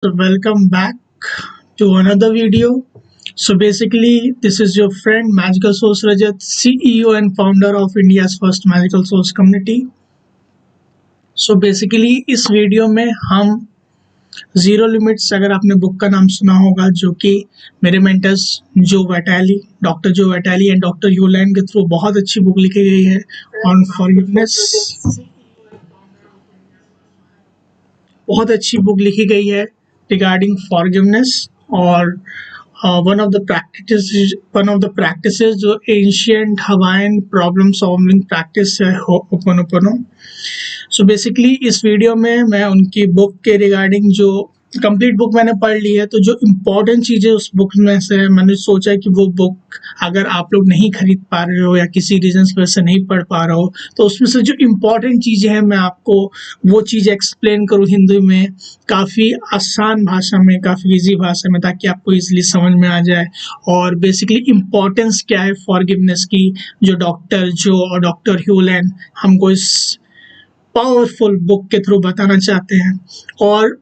So welcome back to another video. So basically, this is your friend Magical Source Rajat, CEO and founder of India's first Magical Source community. So basically, इस video में हम zero limits, अगर आपने book का नाम सुना होगा, जो कि मेरे मेंटर्स डॉक्टर जो वैटाली एंड डॉक्टर यूलैंड के थ्रू बहुत अच्छी बुक लिखी गई है ऑन फॉरगिवनेस। बहुत अच्छी बुक लिखी गई है रिगार्डिंग फॉरगिवनेस और वन ऑफ द प्रैक्टिसेस जो ancient Hawaiian problem solving practice है होपोनोपोनो। सो बेसिकली इस वीडियो में मैं उनकी बुक के रिगार्डिंग जो कंप्लीट बुक मैंने पढ़ ली है, तो जो इम्पोर्टेंट चीज़ें उस बुक में से मैंने सोचा कि वो बुक अगर आप लोग नहीं खरीद पा रहे हो या किसी रीजन की वजह से नहीं पढ़ पा रहे हो, तो उसमें से जो इम्पोर्टेंट चीज़ें हैं मैं आपको वो चीज़ एक्सप्लेन करूँ हिंदी में, काफ़ी आसान भाषा में, काफ़ी ईजी भाषा में, ताकि आपको ईजिली समझ में आ जाए। और बेसिकली इम्पोर्टेंस क्या है फॉरगिवनेस की, जो डॉक्टर ह्यूलैंड हमको इस पावरफुल बुक के थ्रू बताना चाहते हैं। और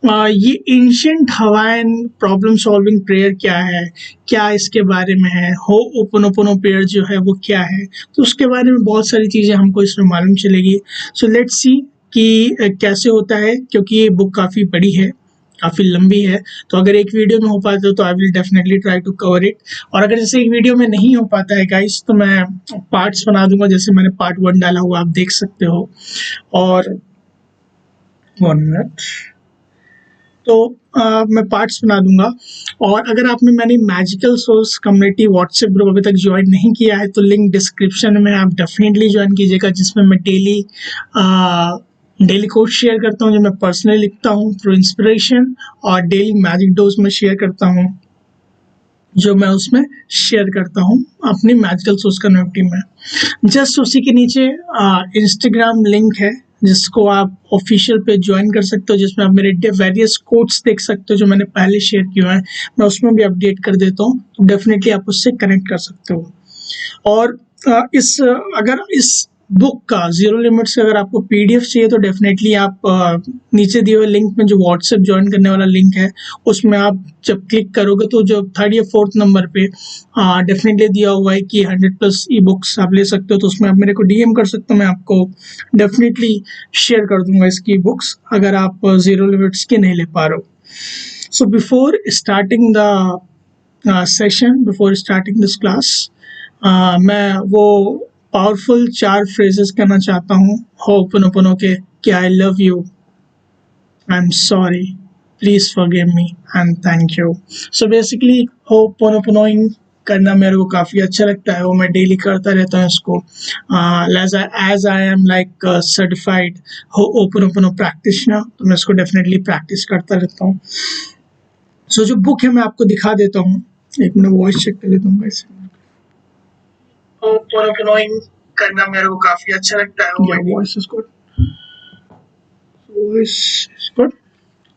ये ancient Hawaiian problem solving prayer क्या इसके बारे में है, होपोनोपोनो प्रेयर जो है वो क्या है, तो उसके बारे में बहुत सारी चीज़ें हमको इसमें मालूम चलेगी। सो लेट्स सी कि कैसे होता है, क्योंकि ये बुक काफ़ी बड़ी है, काफ़ी लंबी है, तो अगर एक वीडियो में हो पाता तो I will definitely try to cover it. और अगर जैसे एक वीडियो में नहीं हो पाता है गाइस, तो मैं पार्ट्स बना दूंगा, जैसे मैंने पार्ट 1 डाला हुआ, आप देख सकते हो। और 1 मिनट, तो मैं पार्ट्स बना दूंगा। और अगर आपने मैंने magical source community WhatsApp group अभी तक ज्वाइन नहीं किया है, तो लिंक डिस्क्रिप्शन में आप डेफिनेटली ज्वाइन कीजिएगा, जिसमें मैं डेली कोड शेयर करता हूँ, जो मैं पर्सनली लिखता हूँ थ्रू इंस्पिरेशन, और डेली मैजिक डोज में शेयर करता हूँ, जो मैं उसमें शेयर करता हूँ अपनी मैजिकल सोर्स कम्युनिटी में। जस्ट उसी के नीचे इंस्टाग्राम लिंक है, जिसको आप ऑफिशियल पे ज्वाइन कर सकते हो, जिसमें आप मेरे वेरियस कोड्स देख सकते हो जो मैंने पहले शेयर किया है, मैं उसमें भी अपडेट कर देता हूँ, तो डेफिनेटली आप उससे कनेक्ट कर सकते हो। और अगर इस बुक का जीरो लिमिट्स अगर आपको पीडीएफ चाहिए, तो डेफिनेटली आप नीचे दिए हुए लिंक में जो व्हाट्सएप ज्वाइन करने वाला लिंक है, उसमें आप जब क्लिक करोगे तो जो 3rd या 4th नंबर पे डेफिनेटली दिया हुआ है कि 100+ ई बुक्स आप ले सकते हो, तो उसमें आप मेरे को डीएम कर सकते हो, मैं आपको डेफिनेटली शेयर कर दूंगा इसकी बुक्स, अगर आप जीरो लिमिट्स के नहीं ले पा रहे हो। So before starting the session, before starting this class, मैं वो पावरफुल 4 फ्रेजेस कहना चाहता हूँ होपोनोपोनो के, कि I love you, I am sorry, please forgive me and thank you. So basically होपोनोपोनोइंग करना मेरे को काफ़ी अच्छा लगता है, वो मैं डेली करता रहता हूँ इसको, as I am like certified ho'oponopono practitioner, तो मैं इसको डेफिनेटली प्रैक्टिस करता रहता हूँ। सो जो बुक है मैं आपको दिखा देता हूँ, एक मिनट वॉइस चेक कर लेता हूँ वैसे। होपोनोपोनोइंग करना मेरे को काफ़ी अच्छा लगता है, voice is good, voice is good.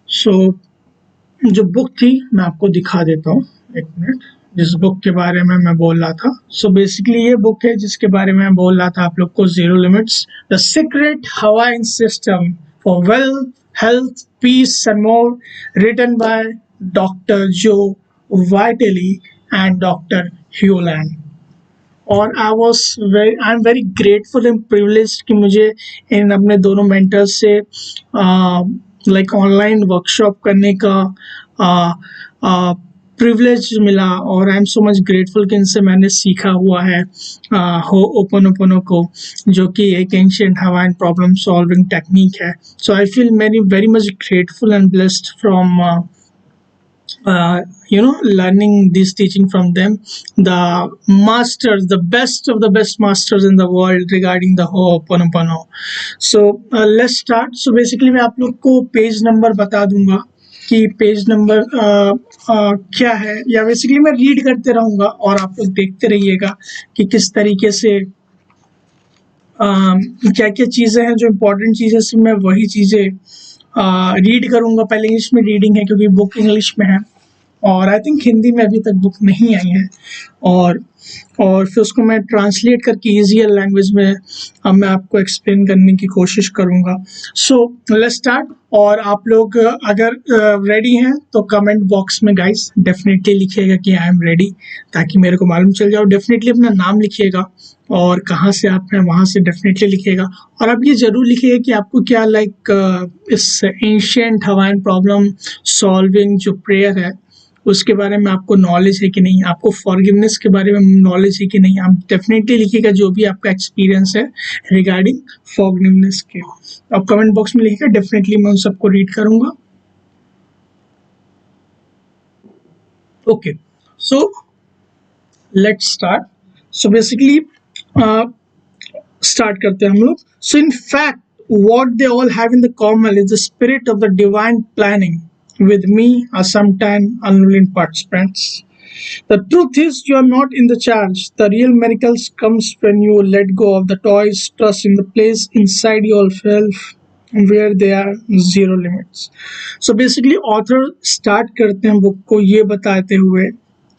So जो बुक थी मैं आपको दिखा देता हूँ, एक मिनट, जिस बुक के बारे में मैं बोल रहा था। सो बेसिकली ये बुक है जिसके बारे में मैं बोल रहा था आप लोग को, zero limits, the secret Hawaiian system for wealth, health, peace and more, written by doctor Joe Vitale and doctor Hew Len. और I am very grateful and privileged कि मुझे इन अपने दोनों मेंटर्स से लाइक ऑनलाइन वर्कशॉप करने का प्रिविलेज मिला, और I am so much grateful कि इनसे मैंने सीखा हुआ है होपोनोपोनो को, जो कि एक ancient Hawaiian problem solving technique है। So I feel very much grateful and blessed from learning this teaching from them, the masters, the best of the best masters in the world regarding the Ho'oponopono. So let's start. So basically मैं आप लोग को page number बता दूंगा कि page number क्या है, या बेसिकली मैं रीड करते रहूंगा और आप लोग देखते रहिएगा कि किस तरीके से क्या क्या चीज़ें हैं जो इम्पोर्टेंट चीज़ें, से मैं वही चीज़ें रीड करूंगा। पहले इंग्लिश में रीडिंग है क्योंकि बुक इंग्लिश में है, और आई थिंक हिंदी में अभी तक बुक नहीं आई है, और फिर उसको मैं ट्रांसलेट करके ईजियर लैंग्वेज में अब मैं आपको एक्सप्लेन करने की कोशिश करूँगा। सो लेट्स स्टार्ट। और आप लोग अगर रेडी हैं तो कमेंट बॉक्स में गाइस डेफिनेटली लिखिएगा कि आई एम रेडी, ताकि मेरे को मालूम चल जाए। डेफिनेटली अपना नाम लिखिएगा और कहाँ से आप हैं वहाँ से डेफिनेटली लिखिएगा। और आप ये ज़रूर लिखिएगा कि आपको क्या इस एंशिएंट हवाइन प्रॉब्लम सॉल्विंग जो प्रेयर है उसके बारे में आपको नॉलेज है कि नहीं, आपको फॉरगिवनेस के बारे में नॉलेज है कि नहीं। आप डेफिनेटली लिखिएगा जो भी आपका एक्सपीरियंस है रिगार्डिंग फॉरगिवनेस के। आप कमेंट बॉक्स में लिखिएगा, डेफिनेटली मैं उन सबको रीड करूंगा। Okay, so let's start. So basically start करते हैं हम लोग। So in fact what they all have in the common is the spirit of the divine planning. With me are sometime unwilling participants. The truth is you are not in the charge. The real miracles comes when you let go of the toys, trust in the place inside yourself where there are zero limits. So basically author start करते हैं book को ये बताते हुए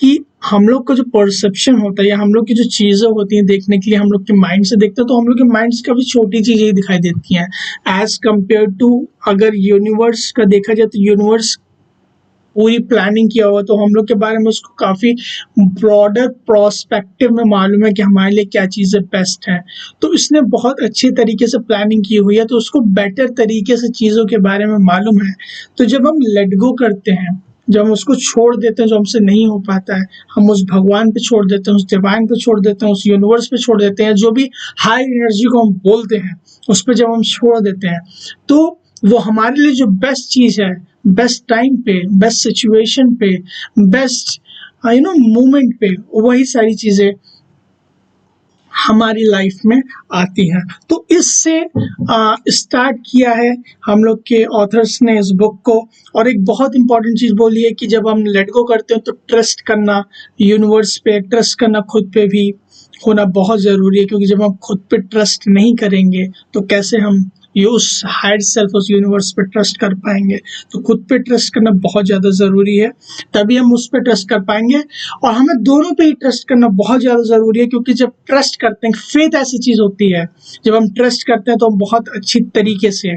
कि हम लोग का जो परसेप्शन होता है या हम लोग की जो चीज़ें होती हैं देखने के लिए हम लोग के माइंड से देखते हैं, तो हम लोग के माइंड से काफ़ी छोटी चीज़ें ही दिखाई देती हैं एज कम्पेयर टू अगर यूनिवर्स का देखा जाए तो यूनिवर्स पूरी प्लानिंग किया हुआ, तो हम लोग के बारे में उसको काफ़ी ब्रॉडर प्रोस्पेक्टिव में मालूम है कि हमारे लिए क्या चीज़ें बेस्ट हैं। तो इसने बहुत अच्छे तरीके से प्लानिंग की हुई है, तो उसको बेटर तरीके से चीज़ों के बारे में मालूम है। तो जब हम लेट गो करते हैं, जब हम उसको छोड़ देते हैं जो हमसे नहीं हो पाता है, हम उस भगवान पे छोड़ देते हैं, उस डिवाइन पे छोड़ देते हैं, उस यूनिवर्स पे छोड़ देते हैं, जो भी हाई एनर्जी को हम बोलते हैं उस पर जब हम छोड़ देते हैं, तो वो हमारे लिए जो बेस्ट चीज़ है, बेस्ट टाइम पे, बेस्ट सिचुएशन पे, बेस्ट मोमेंट पे, वही सारी चीज़ें हमारी लाइफ में आती हैं। तो इससे स्टार्ट किया है हम लोग के ऑथर्स ने इस बुक को। और एक बहुत इंपॉर्टेंट चीज़ बोली है कि जब हम लेट गो करते हैं तो ट्रस्ट करना यूनिवर्स पे, ट्रस्ट करना खुद पे भी होना बहुत ज़रूरी है, क्योंकि जब हम खुद पे ट्रस्ट नहीं करेंगे तो कैसे हम उस हायर सेल्फ, उस यूनिवर्स पे ट्रस्ट कर पाएंगे। तो खुद पे ट्रस्ट करना बहुत ज़्यादा ज़रूरी है, तभी हम उस पे ट्रस्ट कर पाएंगे। और हमें दोनों पे ही ट्रस्ट करना बहुत ज़्यादा ज़रूरी है, क्योंकि जब ट्रस्ट करते हैं, फेथ ऐसी चीज़ होती है, जब हम ट्रस्ट करते हैं तो हम बहुत अच्छी तरीके से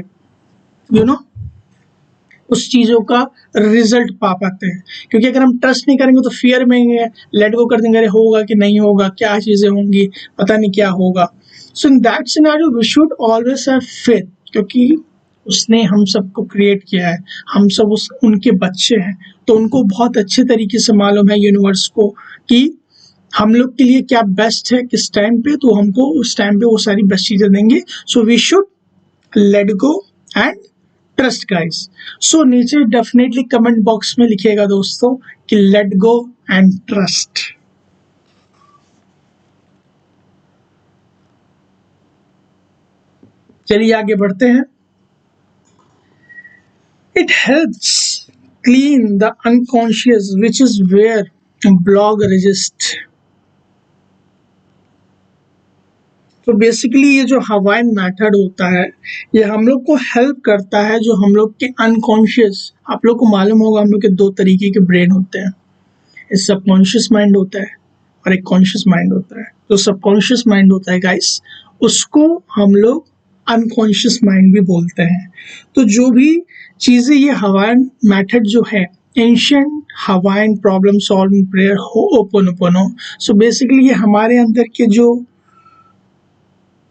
उस चीज़ों का रिजल्ट पा पाते हैं। क्योंकि अगर हम ट्रस्ट नहीं करेंगे तो फियर में लेट गो कर देंगे, अरे होगा कि नहीं होगा, क्या चीज़ें होंगी, पता नहीं क्या होगा। So in that scenario we should always have faith, क्योंकि उसने हम सबको क्रिएट किया है, हम सब उनके बच्चे हैं, तो उनको बहुत अच्छे तरीके से मालूम है यूनिवर्स को कि हम लोग के लिए क्या बेस्ट है किस टाइम पे, तो हमको उस टाइम पे वो सारी बेस्ट चीज़ें देंगे। So we should let go and trust guys. So नीचे डेफिनेटली कमेंट बॉक्स में लिखिएगा दोस्तों कि लेट गो एंड ट्रस्ट। चलिए आगे बढ़ते हैं। It helps clean the unconscious, which is where blog resists. तो बेसिकली ये जो हवाइन मेथड होता है ये हम लोग को हेल्प करता है, जो हम लोग के अनकॉन्शियस, आप लोग को मालूम होगा हम लोग के दो तरीके के ब्रेन होते हैं, एक सबकॉन्शियस माइंड होता है और एक कॉन्शियस माइंड होता है। जो सबकॉन्शियस माइंड होता है गाइस, उसको हम लोग अनकॉन्शियस माइंड भी बोलते हैं। तो जो भी चीज़ें ये हवाइन मेथड जो है, ancient Hawaiian problem solving prayer ho'oponopono, so basically ये हमारे अंदर के जो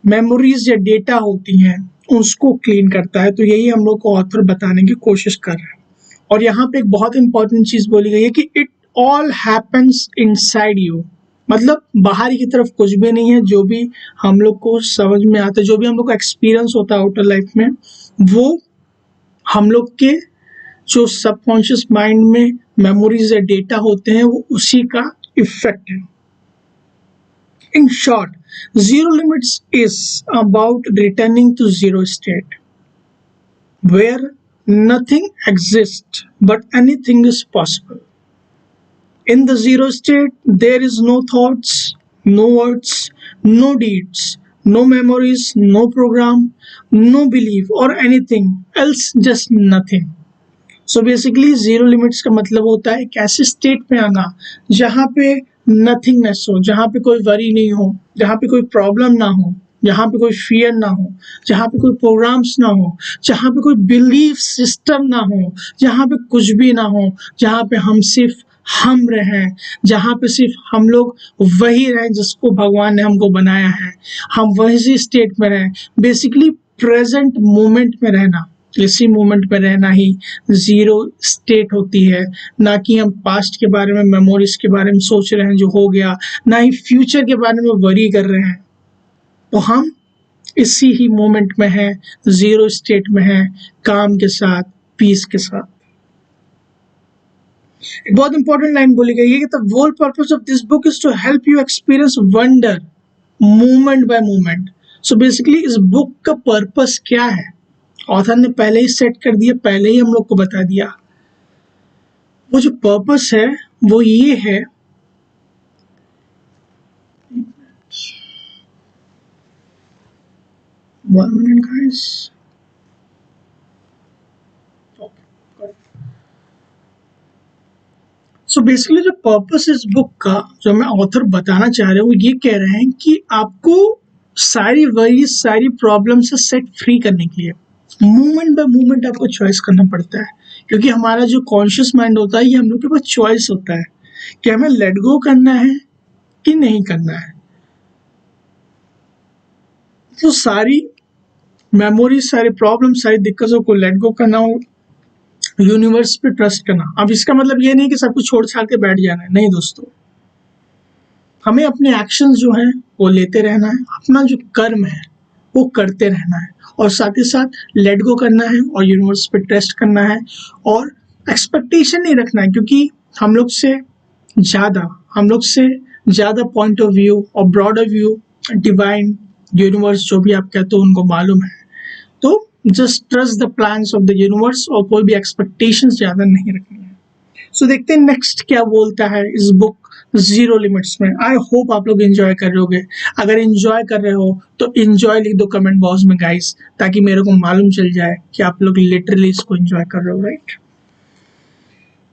मेमोरीज या डेटा होती हैं उसको क्लीन करता है। तो यही हम लोग को ऑथर बताने की कोशिश कर रहे हैं। और यहाँ पे एक बहुत इंपॉर्टेंट चीज़ बोली गई है कि it all happens inside you, मतलब बाहर की तरफ कुछ भी नहीं है। जो भी हम लोग को समझ में आता है, जो भी हम लोग का एक्सपीरियंस होता है आउटर लाइफ में, वो हम लोग के जो सबकॉन्शियस माइंड में मेमोरीज या डेटा होते हैं वो उसी का इफेक्ट है। In short, zero limits is about returning to zero state, where nothing exists but anything is possible. In the zero state, there is no thoughts, no words, no deeds, no memories, no program, no belief or anything else, just nothing. So basically zero limits का मतलब होता है एक ऐसे state में आना जहाँ पे नथिंगनेस हो, जहाँ पे कोई वरी नहीं हो, जहाँ पे कोई प्रॉब्लम ना हो, जहाँ पे कोई फियर ना हो, जहाँ पे कोई प्रोग्राम्स ना हो, जहाँ पे कोई बिलीफ सिस्टम ना हो, जहाँ पे कुछ भी ना हो, जहाँ पे हम सिर्फ हम रहें, जहाँ पे सिर्फ हम लोग वही रहें जिसको भगवान ने हमको बनाया है, हम वही स्टेट में रहें। बेसिकली प्रेजेंट मोमेंट में रहना, इसी मोमेंट में रहना ही जीरो स्टेट होती है। ना कि हम पास्ट के बारे में, मेमोरीज के बारे में सोच रहे हैं जो हो गया, ना ही फ्यूचर के बारे में वरी कर रहे हैं। तो हम इसी ही मोमेंट में हैं, जीरो स्टेट में हैं, काम के साथ, पीस के साथ। एक बहुत इंपॉर्टेंट लाइन बोली गई है कि the whole purpose of this book is to help you experience wonder moment by moment. So basically इस बुक का पर्पस क्या है, ऑथर ने पहले ही सेट कर दिया, पहले ही हम लोग को बता दिया। वो जो पर्पस है वो ये है, one minute guys, so basically जो पर्पस इस बुक का, जो मैं ऑथर बताना चाह रहे हूँ, ये कह रहे हैं कि आपको सारी वरीज, सारी प्रॉब्लम से सेट फ्री करने के लिए मोमेंट बाय मोमेंट आपको चॉइस करना पड़ता है। क्योंकि हमारा जो कॉन्शियस माइंड होता है, ये हम लोग के पास चॉइस होता है कि हमें लेट गो करना है कि नहीं करना है। तो सारी मेमोरीज, सारी प्रॉब्लम, सारी दिक्कतों को लेट गो करना हो, यूनिवर्स पे ट्रस्ट करना। अब इसका मतलब ये नहीं कि सब कुछ छोड़ छाड़ के बैठ जाना है, नहीं दोस्तों। हमें अपने एक्शंस जो हैं वो लेते रहना है, अपना जो कर्म है वो करते रहना है, और साथ ही साथ लेट गो करना है और यूनिवर्स पे ट्रस्ट करना है, और एक्सपेक्टेशन नहीं रखना है। क्योंकि हम लोग से ज़्यादा पॉइंट ऑफ व्यू और ब्रॉडर व्यू डिवाइन, यूनिवर्स, जो भी आप कहते हो, उनको मालूम है। तो just trust the plans of the universe, और कोई भी एक्सपेक्टेशंस ज़्यादा नहीं रखनी है। सो देखते हैं नेक्स्ट क्या बोलता है इस बुक जीरो लिमिट्स में। आई होप आप लोग एंजॉय कर रहे होगे। अगर एंजॉय कर रहे हो तो एंजॉय लिख दो कमेंट बॉक्स में गाइस, ताकि मेरे को मालूम चल जाए कि आप लोग लिटरली इसको एंजॉय कर रहे हो, right.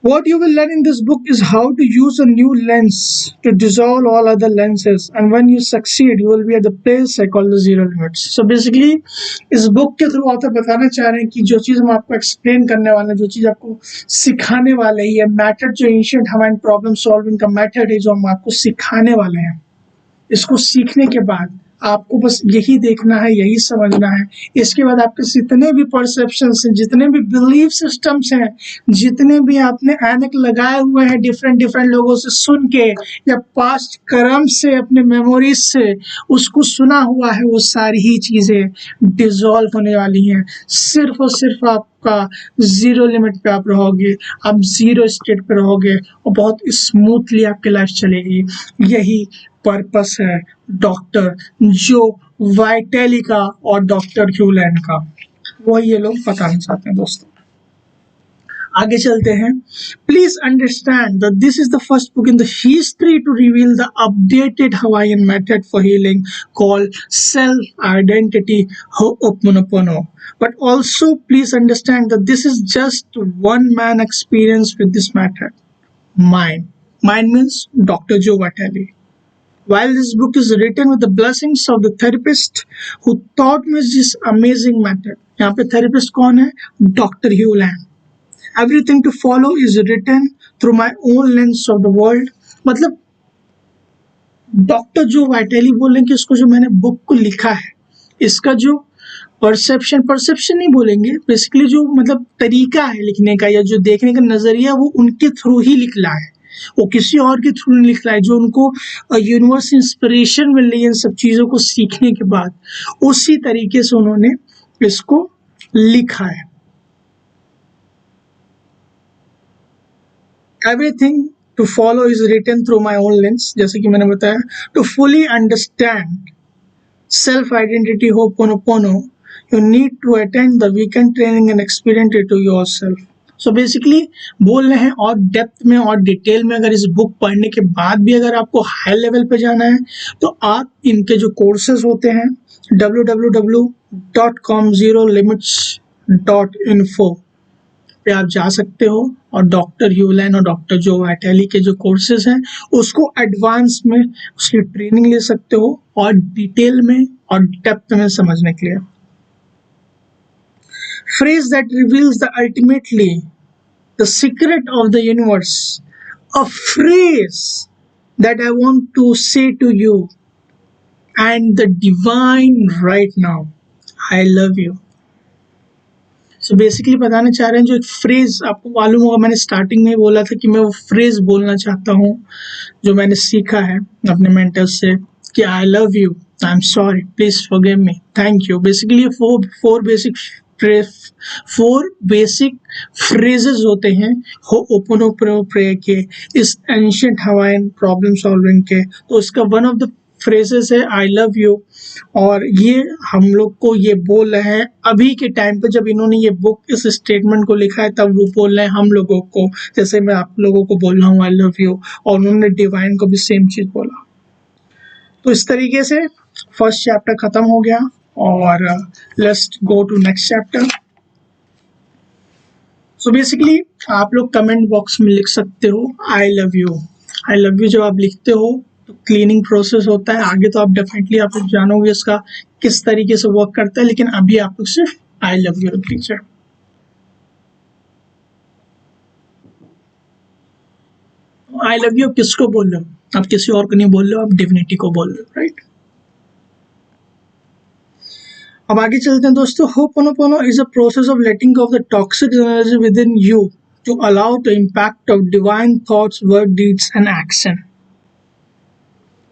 What you will learn in this book is how to use a new lens to dissolve all other lenses, and when you succeed, you will be at the place I call the zero limits. So basically, इस book के through author बताना चाह रहे हैं कि जो चीज़ हम आपको एक्सप्लेन करने वाले हैं, जो चीज़ आपको सिखाने वाले हैं, ये मैथड जो एंशिएंट हमाइन प्रॉब्लम सॉल्विंग का मैथड है, जो हम आपको सिखाने वाले हैं, इसको सीखने के बाद आपको बस यही देखना है, यही समझना है। इसके बाद आपके जितने भी परसेप्शंस हैं, जितने भी बिलीफ सिस्टम्स हैं, जितने भी आपने ऐनक लगाए हुए हैं डिफरेंट लोगों से सुन के, या पास्ट कर्म से, अपने मेमोरीज से उसको सुना हुआ है, वो सारी ही चीज़ें डिसॉल्व होने वाली हैं। सिर्फ और सिर्फ आपका जीरो लिमिट पे आप रहोगे, आप जीरो स्टेट पे रहोगे, और बहुत स्मूथली आपकी लाइफ चलेगी। यही पर्पस है डॉक्टर जो वाइटेली का और डॉक्टर ह्यू लैंड का, वो ये लोग बताना चाहते हैं दोस्तों। आगे चलते हैं। Please understand that this is the first book in the history to reveal the updated Hawaiian method for healing called self identity हो'oponopono. But also please understand that this is just one man experience with this method. Mine means Dr. Joe Vitale. While this book is written with the blessings of the therapist who taught me this amazing method. यहाँ पे therapist कौन है? Dr. Hugh Land. Everything to follow is written through my own lens of the world. मतलब doctor जो वाइटेली बोलेंगे कि इसको, जो मैंने बुक को लिखा है, इसका जो परसेप्शन नहीं बोलेंगे, बेसिकली जो मतलब तरीका है लिखने का या जो देखने का नजरिया, वो उनके थ्रू ही लिखना है, वो किसी और के थ्रू नहीं लिख रहा है। जो उनको यूनिवर्स इंस्पिरेशन मिल रही है इन सब चीज़ों को सीखने के बाद, उसी तरीके से उन्होंने इसको लिखा है। Everything to follow is written through my own lens, जैसे कि मैंने बताया। To fully understand self identity हो'oponopono, you need to attend the weekend training and experience it to yourself. So basically बोल रहे हैं और डेप्थ में और डिटेल में, अगर इस बुक पढ़ने के बाद भी अगर आपको हाई लेवल पे जाना है, तो आप इनके जो कोर्सेज होते हैं www.com0limits.info पे आप जा सकते हो और डॉक्टर ह्यूलन और डॉक्टर जो वाइटाली के जो कोर्सेज हैं उसको एडवांस में उसकी ट्रेनिंग ले सकते हो और डिटेल में और डेप्थ में समझने के लिए। Phrase that reveals the ultimately the secret of the universe, a phrase that I want to say to you and the divine right now, I love you. So basically बताना चाह रहे हैं, जो एक फ्रेज आपको मालूम होगा, मैंने स्टार्टिंग में बोला था कि मैं वो फ्रेज बोलना चाहता हूँ जो मैंने सीखा है अपने मेंटर्स से कि I love you, I am sorry, please forgive me, thank you. Basically ये फोर बेसिक फ्रेजेस होते हैं होपोनोपोनो प्रेयर के, इस एंशिएंट हवाइन प्रॉब्लम सॉल्विंग के। तो इसका वन ऑफ द फ्रेजेस है आई लव यू, और ये हम लोग को ये बोल रहे हैं अभी के टाइम पे, जब इन्होंने ये बुक इस स्टेटमेंट को लिखा है तब वो बोल रहे हैं हम लोगों को, जैसे मैं आप लोगों को बोल रहा हूँ आई लव यू, और उन्होंने डिवाइन को भी सेम चीज बोला। तो इस तरीके से फर्स्ट चैप्टर खत्म हो गया और let's go to next chapter. So basically आप लोग कमेंट बॉक्स में लिख सकते हो I love you. I love you जब आप लिखते हो तो क्लीनिंग प्रोसेस होता है, आगे तो आप डेफिनेटली आप लोग जानोगे इसका किस तरीके से वर्क करता है, लेकिन अभी आप लोग सिर्फ आई लव यू लिख लीजिए। आई लव यू किसको बोल रहे हो? आप किसी और को नहीं बोल रहे हो, आप डिविनिटी को बोल रहे हो, राइट? अब आगे चलते हैं दोस्तों। Ho'oponopono is a process of letting go of the toxic energy within you to allow the impact of divine thoughts, word, deeds and action.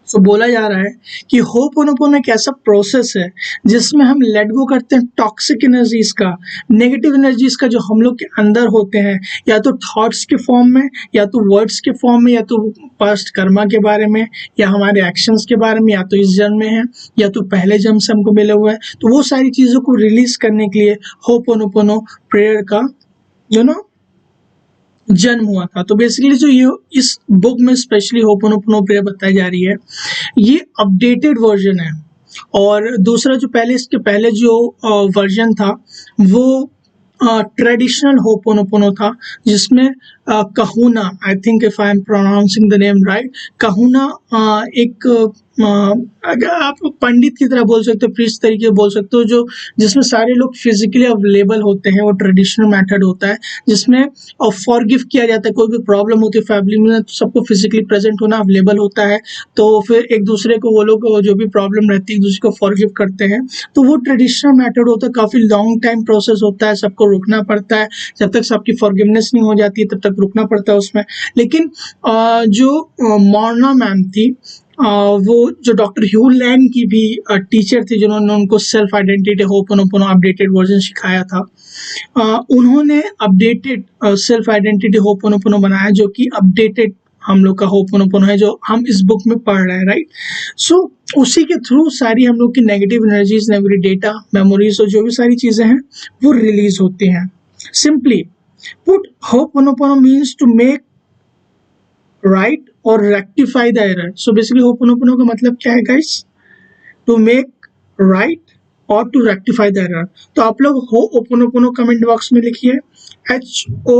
So बोला जा रहा है कि होपोनोपोनो एक ऐसा प्रोसेस है जिसमें हम लेट गो करते हैं टॉक्सिक एनर्जीज का, नेगेटिव एनर्जीज का जो हम लोग के अंदर होते हैं, या तो थॉट्स के फॉर्म में, या तो वर्ड्स के फॉर्म में, या तो पास्ट कर्मा के बारे में, या हमारे एक्शंस के बारे में, या तो इस जन्म में है या तो पहले जन्म से हमको मिले हुए हैं। तो वो सारी चीज़ों को रिलीज करने के लिए होपोनोपोनो प्रेयर का जन्म हुआ था। तो बेसिकली जो ये इस बुक में स्पेशली होपोनोपोनो प्रेयर बताई जा रही है, ये अपडेटेड वर्जन है। और दूसरा जो पहले इसके पहले जो वर्जन था वो ट्रेडिशनल होपोनोपोनो था, जिसमें kahuna, I think if I am pronouncing the name right, kahuna एक अगर आप पंडित की तरह बोल सकते हो, प्रीस्ट तरीके बोल सकते हो, जो जिसमें सारे लोग फिजिकली अवेलेबल होते हैं। वो ट्रेडिशनल मेथड होता है जिसमें फॉरगिव किया जाता है। कोई भी प्रॉब्लम होती है फैमिली में तो सबको फिजिकली प्रेजेंट होना अवेलेबल होता है, तो फिर एक दूसरे को वो लोग जो भी प्रॉब्लम रहती है एक दूसरे को फॉरगिव करते हैं। तो वो ट्रेडिशनल मेथड होता है, काफ़ी लॉन्ग टाइम प्रोसेस होता है, सबको रुकना पड़ता है, जब तक सबकी फॉरगिवनेस नहीं हो जाती तब तक रुकना पड़ता है उसमें। लेकिन जो मॉर्ना मैम थी, वो जो डॉक्टर ह्यू लैन की भी टीचर थी, जिन्होंने उनको self identity ho'oponopono updated version सिखाया था, उन्होंने अपडेटेड सेल्फ आइडेंटिटी होपोनोपोनो बनाया, जो कि अपडेटेड हम लोग का होपोनोपोनो है जो हम इस बुक में पढ़ रहे हैं, राइट? सो उसी के थ्रू सारी हम लोग की negative energies, negative data, memories और जो भी सारी चीज़ें हैं वो रिलीज होती हैं। Simply put, ho'oponopono means to make right और rectify the error. So basically ho'oponopono का मतलब क्या है गाइस? टू मेक राइट और टू रेक्टिफाई द एरर। तो आप लोग होपोनोपोनो कमेंट बॉक्स में लिखिए HO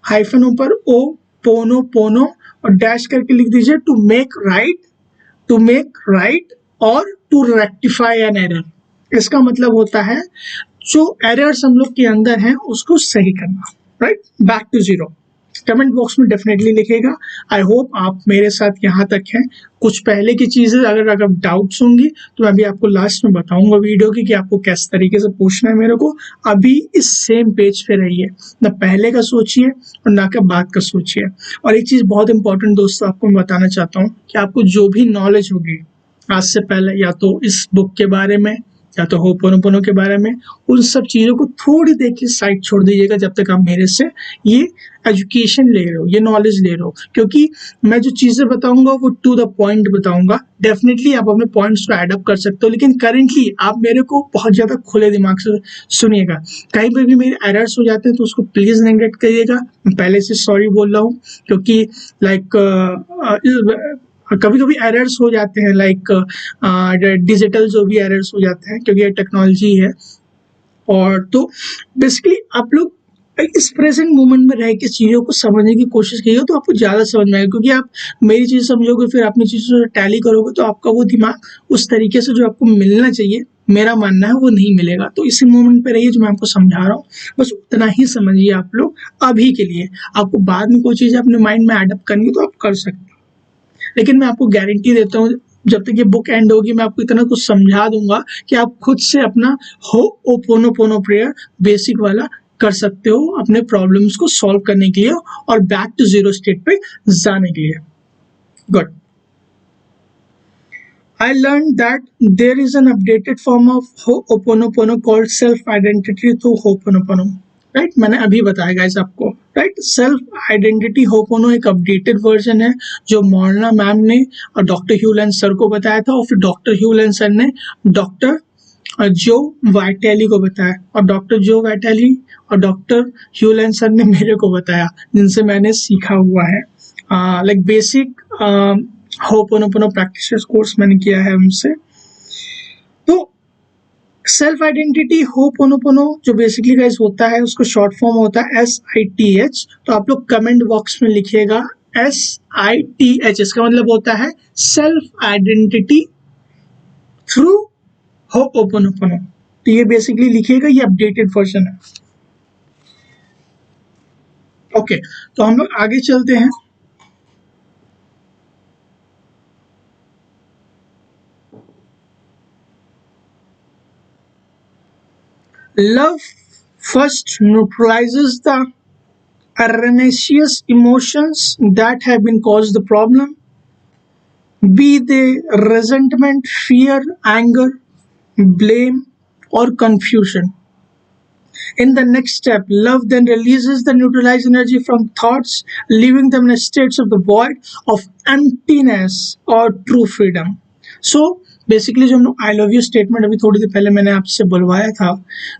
हाइफन ऊपर O पोनो पोनो और डैश करके लिख दीजिए टू मेक राइट और टू रेक्टिफाई एन एरर। इसका मतलब होता है जो एरर्स हम लोग के अंदर हैं उसको सही करना, right? Back to zero. Comment box में डेफिनेटली लिखेगा। आई होप आप मेरे साथ यहाँ तक हैं। कुछ पहले की चीज़ें अगर डाउट्स होंगी तो मैं अभी आपको लास्ट में बताऊंगा वीडियो की कि आपको किस तरीके से पूछना है मेरे को। अभी इस सेम पेज पे रहिए, ना पहले का सोचिए और ना का बाद का सोचिए। और एक चीज़ बहुत इंपॉर्टेंट दोस्तों आपको मैं बताना चाहता हूँ कि आपको जो भी नॉलेज होगी आज से पहले, या तो इस बुक के बारे में या तो होपोनोपोनो के बारे में, उन सब चीज़ों को थोड़ी देर की साइड छोड़ दीजिएगा जब तक आप मेरे से ये एजुकेशन ले रहे हो, ये नॉलेज ले रहे हो। क्योंकि मैं जो चीज़ें बताऊंगा वो टू द पॉइंट बताऊंगा। डेफिनेटली आप अपने पॉइंट्स को ऐड अप कर सकते हो, लेकिन करेंटली आप मेरे को बहुत ज़्यादा खुले दिमाग से सुनिएगा। कहीं पर भी मेरे एरर्स हो जाते हैं तो उसको प्लीज़ नेगलेक्ट करिएगा। मैं पहले से सॉरी बोल रहा हूँ, क्योंकि लाइक कभी कभी एरर्स हो जाते हैं, लाइक डिजिटल जो भी एरर्स हो जाते हैं, क्योंकि ये टेक्नोलॉजी है। और तो बेसिकली आप लोग इस प्रेजेंट मोमेंट में रह के चीज़ों को समझने की कोशिश कीजिए तो आपको ज़्यादा समझ में आएगा, क्योंकि आप मेरी चीज़ समझोगे फिर अपनी चीज़ों से टैली करोगे तो आपका वो दिमाग उस तरीके से जो आपको मिलना चाहिए, मेरा मानना है, वो नहीं मिलेगा। तो इसी मोमेंट पे रहिए जो मैं आपको समझा रहा हूँ, बस उतना ही समझिए आप लोग अभी के लिए। आपको बाद में कोई चीज़ अपने माइंड में एडअप करनी है तो आप कर सकते हो, लेकिन मैं आपको गारंटी देता हूँ जब तक ये बुक एंड होगी मैं आपको इतना कुछ समझा दूंगा कि आप खुद से अपना हो ओपोनोपोनो प्रेयर बेसिक वाला कर सकते हो अपने प्रॉब्लम्स को सॉल्व करने के लिए और बैक टू जीरो स्टेट पे जाने के लिए। Good. I learned that there is an updated form of Ho'oponopono called self-identity through Ho'oponopono. Right मैंने अभी बताया गाइस आपको, राइट सेल्फ आइडेंटिटी होपोनो एक अपडेटेड वर्जन है जो मोर्ना मैम ने और डॉक्टर ह्यूलन सर को बताया था, और फिर डॉक्टर ह्यूलन सर ने डॉक्टर जो वाइटेली को बताया, और डॉक्टर जो वाइटेली और डॉक्टर ह्यूलन सर ने मेरे को बताया, जिनसे मैंने सीखा हुआ है like basic ho'oponopono practice course मैंने किया है उनसे। तो सेल्फ आइडेंटिटी होपोनोपोनो जो बेसिकली गाइस होता है उसको शॉर्ट फॉर्म होता है SITH। तो आप लोग कमेंट बॉक्स में लिखिएगा SITH, इसका मतलब होता है सेल्फ आइडेंटिटी थ्रू होपोनोपोनो। तो ये बेसिकली लिखिएगा, ये अपडेटेड वर्जन है। ओके तो हम लोग आगे चलते हैं। Love first neutralizes the erroneous emotions that have been caused the problem, be they resentment, fear, anger, blame, or confusion. In the next step, love then releases the neutralized energy from thoughts, leaving them in a state of the void of emptiness or true freedom. So basically जो हम लोग आई love you statement अभी थोड़ी देर पहले मैंने आपसे बुलवाया था,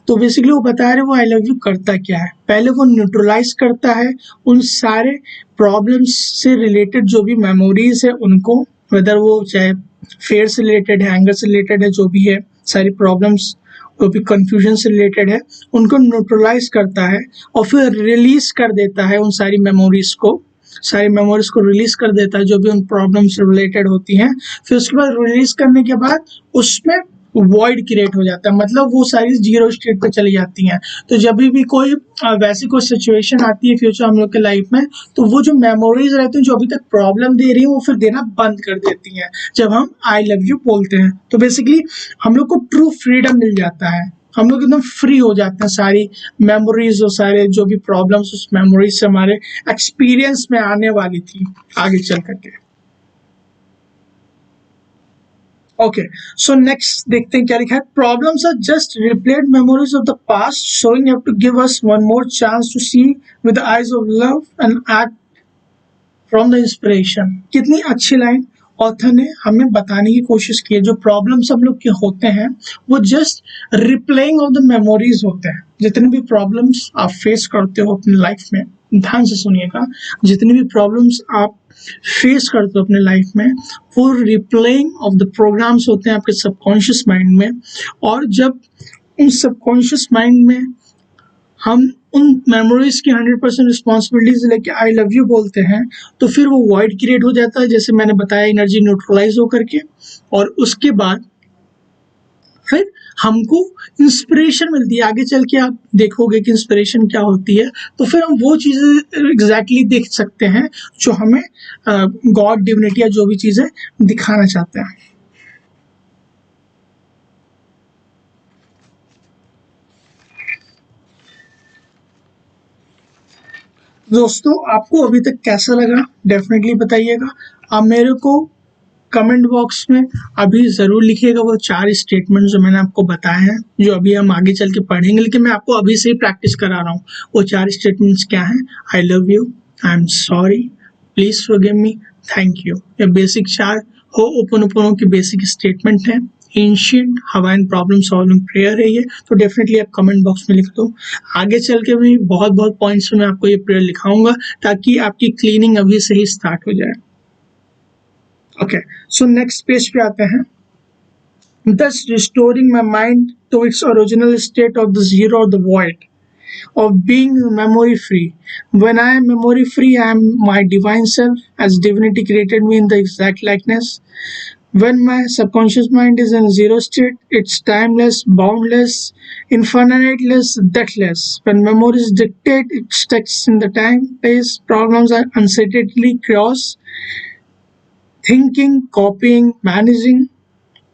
तो बेसिकली वो बता रहे वो आई लव यू करता क्या है। पहले वो न्यूट्रलाइज करता है उन सारे प्रॉब्लम्स से रिलेटेड जो भी मेमोरीज है उनको, वेदर वो चाहे फेयर से रिलेटेड है, एंगर से रिलेटेड है, जो भी है सारी प्रॉब्लम्स जो भी कंफ्यूजन से रिलेटेड है उनको न्यूट्रलाइज करता है और फिर रिलीज कर देता है उन सारी मेमोरीज को रिलीज कर देता है जो भी उन प्रॉब्लम से रिलेटेड होती हैं। फिर उसके बाद रिलीज करने के बाद उसमें वॉइड क्रिएट हो जाता है, मतलब वो सारी जीरो स्टेट पे चली जाती हैं। तो जब भी कोई वैसी कोई सिचुएशन आती है फ्यूचर हम लोग के लाइफ में, तो वो जो मेमोरीज रहती हैं जो अभी तक प्रॉब्लम दे रही है वो फिर देना बंद कर देती हैं जब हम आई लव यू बोलते हैं। तो बेसिकली हम लोग को ट्रू फ्रीडम मिल जाता है, हम लोग एकदम फ्री हो जाते हैं सारी मेमोरीज और सारे जो भी प्रॉब्लम्स उस मेमोरीज से हमारे एक्सपीरियंस में आने वाली थी आगे चल करके। ओके सो नेक्स्ट देखते हैं क्या लिखा है। Problems are just replayed memories of the past showing have to give us one more chance to see with the eyes of love and act from the inspiration. कितनी अच्छी line author ने हमें बताने की कोशिश की है। जो प्रॉब्लम्स हम लोग के होते हैं वो जस्ट रिप्लेइंग ऑफ द मेमोरीज होते हैं। जितने भी प्रॉब्लम्स आप फेस करते हो अपनी लाइफ में, ध्यान से सुनिएगा, जितनी भी प्रॉब्लम्स आप फेस करते हो अपने लाइफ में वो रिप्लेइंग ऑफ द प्रोग्राम्स होते हैं आपके सबकॉन्शियस माइंड में। और जब उन सबकॉन्शियस माइंड में हम उन मेमोरीज की 100% रिस्पॉन्सिबिलिटीज लेके आई लव यू बोलते हैं तो फिर वो वॉइड क्रिएट हो जाता है, जैसे मैंने बताया, एनर्जी न्यूट्रलाइज होकर के, और उसके बाद फिर हमको इंस्पिरेशन मिलती है। आगे चल के आप देखोगे कि इंस्पिरेशन क्या होती है, तो फिर हम वो चीज़ें एग्जैक्टली देख सकते हैं जो हमें गॉड, डिविनिटी या जो भी चीज़ें दिखाना चाहते हैं। दोस्तों आपको अभी तक कैसा लगा डेफिनेटली बताइएगा। आप मेरे को कमेंट बॉक्स में अभी ज़रूर लिखिएगा वो 4 स्टेटमेंट जो मैंने आपको बताए हैं, जो अभी हम आगे चल के पढ़ेंगे, लेकिन मैं आपको अभी से ही प्रैक्टिस करा रहा हूँ। वो 4 स्टेटमेंट्स क्या हैं? आई love you, I am sorry, please forgive me, thank you. ये बेसिक 4 होपोनोपोनो की बेसिक स्टेटमेंट है। Ancient Hawaiian problem solving prayer है ये, तो डेफिनेटली आप कमेंट बॉक्स में लिख दो। आगे चल के भी बहुत बहुत पॉइंट्स में आपको ये प्रेयर लिखाऊंगा ताकि आपकी क्लीनिंग अभी से ही स्टार्ट हो जाए। ओके सो नेक्स्ट पेज पे आते हैं। Thus restoring my mind to its original state of the zero or the void of being memory free. When I am memory free, I am my divine self, as divinity created me in the exact likeness. When my subconscious mind is in zero state, it's timeless, boundless, infiniteless, deathless. When memories dictate, it sticks in the time, space, problems are uncertainty, chaos, thinking, copying, managing.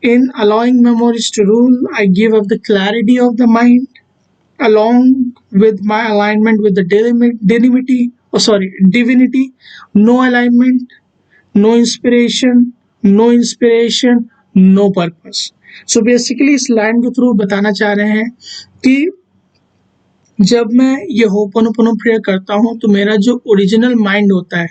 In allowing memories to rule, I give up the clarity of the mind along with my alignment with the divinity. No alignment, no inspiration, no inspiration, no purpose. So basically इस line के through बताना चाह रहे हैं कि जब मैं ये होपोनोपोनो प्रेयर करता हूँ तो मेरा जो ओरिजिनल माइंड होता है,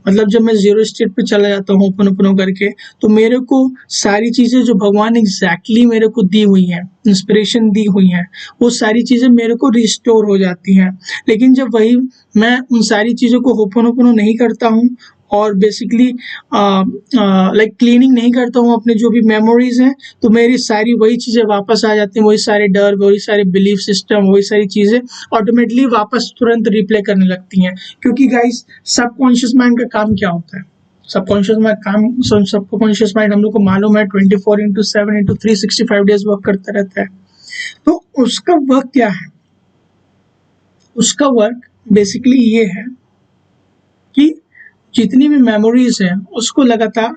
मतलब जब मैं जीरो स्टेट पे चला जाता हूँ होपोनोपोनो करके, तो मेरे को सारी चीज़ें जो भगवान एग्जैक्टली मेरे को दी हुई हैं, इंस्पिरेशन दी हुई हैं, वो सारी चीज़ें मेरे को रिस्टोर हो जाती हैं। लेकिन जब वही मैं उन सारी चीज़ों को होपोनोपोनो नहीं करता हूँ और बेसिकली लाइक क्लीनिंग नहीं करता हूँ अपने जो भी मेमोरीज हैं, तो मेरी सारी वही चीज़ें वापस आ जाती हैं, वही सारे डर, वही सारे बिलीफ सिस्टम, वही सारी चीज़ें ऑटोमेटिकली वापस तुरंत रिप्ले करने लगती हैं। क्योंकि गाइस सबकॉन्शियस माइंड का काम क्या होता है? सबकॉन्शियस माइंड हम लोग को मालूम है 24/7/365 डेज वर्क करता रहता है। तो उसका वर्क क्या है? उसका वर्क बेसिकली ये है कि जितनी भी मेमोरीज हैं उसको लगातार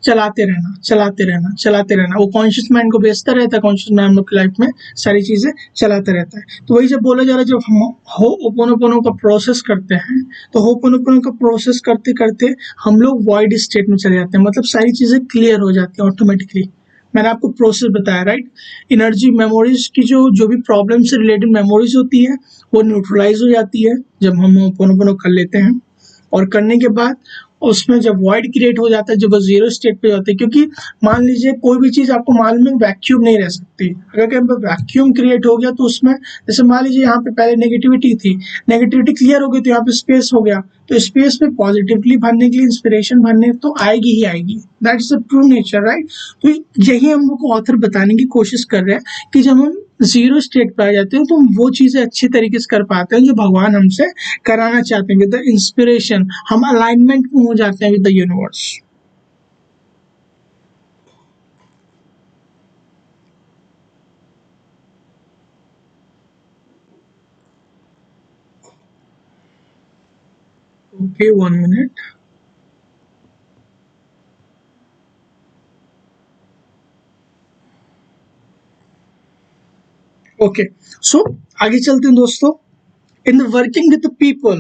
चलाते रहना। वो कॉन्शियस माइंड को बेचता रहता है, कॉन्शियस माइंड हम लोग की लाइफ में सारी चीजें चलाते रहता है। तो वही जब बोला जा रहा है, जब हम होपोनोपोनो का प्रोसेस करते हैं तो होपोनोपोनो का प्रोसेस करते करते हम लोग वॉइड स्टेट में चले जाते हैं, मतलब सारी चीजें क्लियर हो जाती हैं ऑटोमेटिकली। मैंने आपको प्रोसेस बताया, राइट? एनर्जी मेमोरीज की जो भी प्रॉब्लम से रिलेटेड मेमोरीज होती है वो न्यूट्रलाइज हो जाती है जब हम होपोनोपोनो कर लेते हैं। और करने के बाद उसमें जब वॉइड क्रिएट हो जाता है, जब वो जीरो स्टेट पे जाता है, क्योंकि मान लीजिए कोई भी चीज आपको मालूम है वैक्यूम नहीं रह सकती। अगर कहीं पर वैक्यूम क्रिएट हो गया तो उसमें जैसे मान लीजिए यहाँ पे पहले नेगेटिविटी थी, नेगेटिविटी क्लियर हो गई तो यहाँ पे स्पेस हो गया, तो स्पेस में पॉजिटिवली भरने के लिए, इंस्पिरेशन भरने तो आएगी ही आएगी। That is the true nature, right? तो यही हम लोग को ऑथर बताने की कोशिश कर रहे हैं कि जब हम जीरो स्टेट पे आ जाते हैं तो हम वो चीजें अच्छी तरीके से कर पाते हैं जो भगवान हमसे कराना चाहते हैं। विद द इंस्पिरेशन हम अलाइनमेंट में हो जाते हैं with the universe. Okay, 1 minute. Okay, so आगे चलते हैं दोस्तों। In the working with the people,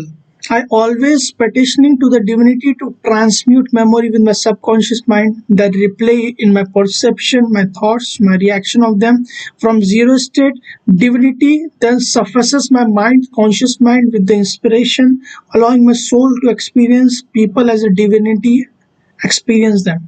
I always petitioning to the divinity to transmute memory with my subconscious mind that replay in my perception, my thoughts, my reaction of them from zero state. Divinity then surfaces my mind, conscious mind with the inspiration, allowing my soul to experience people as a divinity experience them.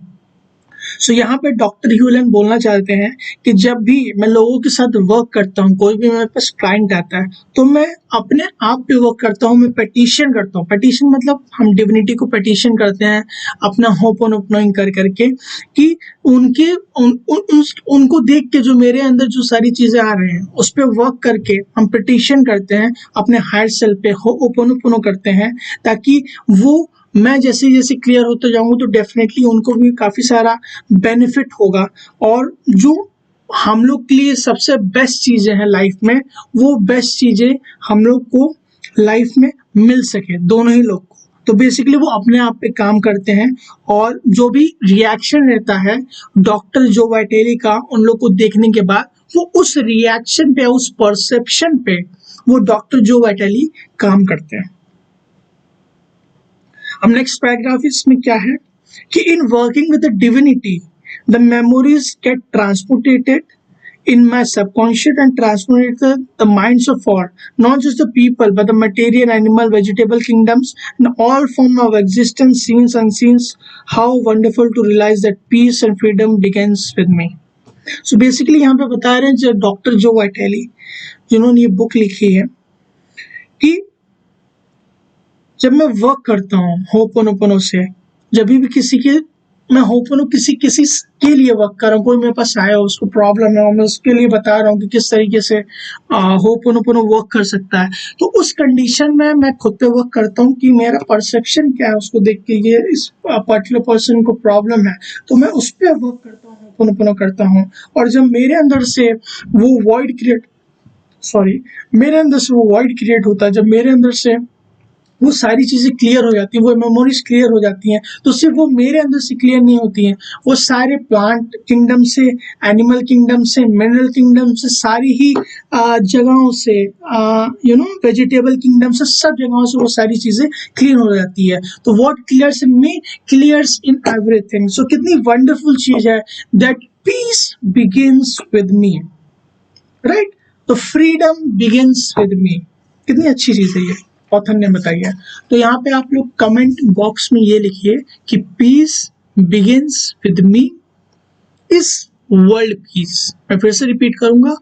सो यहाँ पे doctor ह्यूलन बोलना चाहते हैं कि जब भी मैं लोगों के साथ वर्क करता हूँ, कोई भी मेरे पास क्लाइंट आता है, तो मैं अपने आप पे वर्क करता हूँ, मैं पेटिशन करता हूँ। पेटिशन मतलब हम डिविनिटी को पेटिशन करते हैं अपना होपोनोपोनोइंग कर करके कि उनके उनको देख के जो मेरे अंदर जो सारी चीजें आ रहे हैं उस पर वर्क करके हम पेटिशन करते हैं, अपने हायर सेल्फ पे होपोनोपोनो करते हैं, ताकि वो मैं जैसे जैसे क्लियर होते जाऊंगा तो डेफिनेटली उनको भी काफी सारा बेनिफिट होगा। और जो हम लोग के लिए सबसे बेस्ट चीजें हैं लाइफ में, वो बेस्ट चीजें हम लोग को लाइफ में मिल सके, दोनों ही लोग को। तो बेसिकली वो अपने आप पे काम करते हैं और जो भी रिएक्शन रहता है डॉक्टर जो वाइटेली का उन लोग को देखने के बाद, वो उस रिएक्शन पे, उस परसेप्शन पे वो डॉक्टर जो वाइटेली काम करते हैं। अब नेक्स्ट पैराग्राफ इसमें क्या है कि in working with the divinity the memories get transported in my subconscious and transformated the minds of all, not just the people, but the material, animal, vegetable kingdoms, and all form of existence, scenes, unscenes. How wonderful to realize that peace and freedom begins with me. So basically यहाँ पे बता रहे हैं जो doctor जो वाइटेली जिन्होंने ये book लिखी है कि जब मैं वर्क करता हूँ होपोनोपोनो से, जब भी किसी के मैं होपोनो किसी किसी के लिए वर्क कर रहा हूँ, कोई मेरे पास आया उसको प्रॉब्लम है और मैं उसके लिए बता रहा हूँ कि किस तरीके से होपोनोपोनो वर्क कर सकता है, तो उस कंडीशन में मैं खुद पे वर्क करता हूँ कि मेरा परसेप्शन क्या है उसको देख के, ये इस पर्टिकुलर पर्सन को प्रॉब्लम है तो मैं उस पर वर्क करता हूँ, होपोनोपोनो करता हूँ। और जब मेरे अंदर से वो वॉइड क्रिएट मेरे अंदर से वो वॉइड क्रिएट होता है, जब मेरे अंदर से वो सारी चीजें क्लियर हो जाती हैं, वो मेमोरीज क्लियर हो जाती हैं, तो सिर्फ वो मेरे अंदर से क्लियर नहीं होती हैं, वो सारे प्लांट किंगडम से, एनिमल किंगडम से, मिनरल किंगडम से, सारी ही जगहों से, वेजिटेबल किंगडम से, सब जगहों से वो सारी चीजें क्लियर हो जाती है। तो what clears in me clears in everything. So कितनी वंडरफुल चीज है that peace begins with me, right. तो फ्रीडम बिगिंस विद मी, कितनी अच्छी चीज है ये, ऑथर ने बताई है। तो यहाँ पे आप लोग कमेंट बॉक्स में ये लिखिए कि peace begins with me is world peace. मैं फिर से रिपीट करूंगा,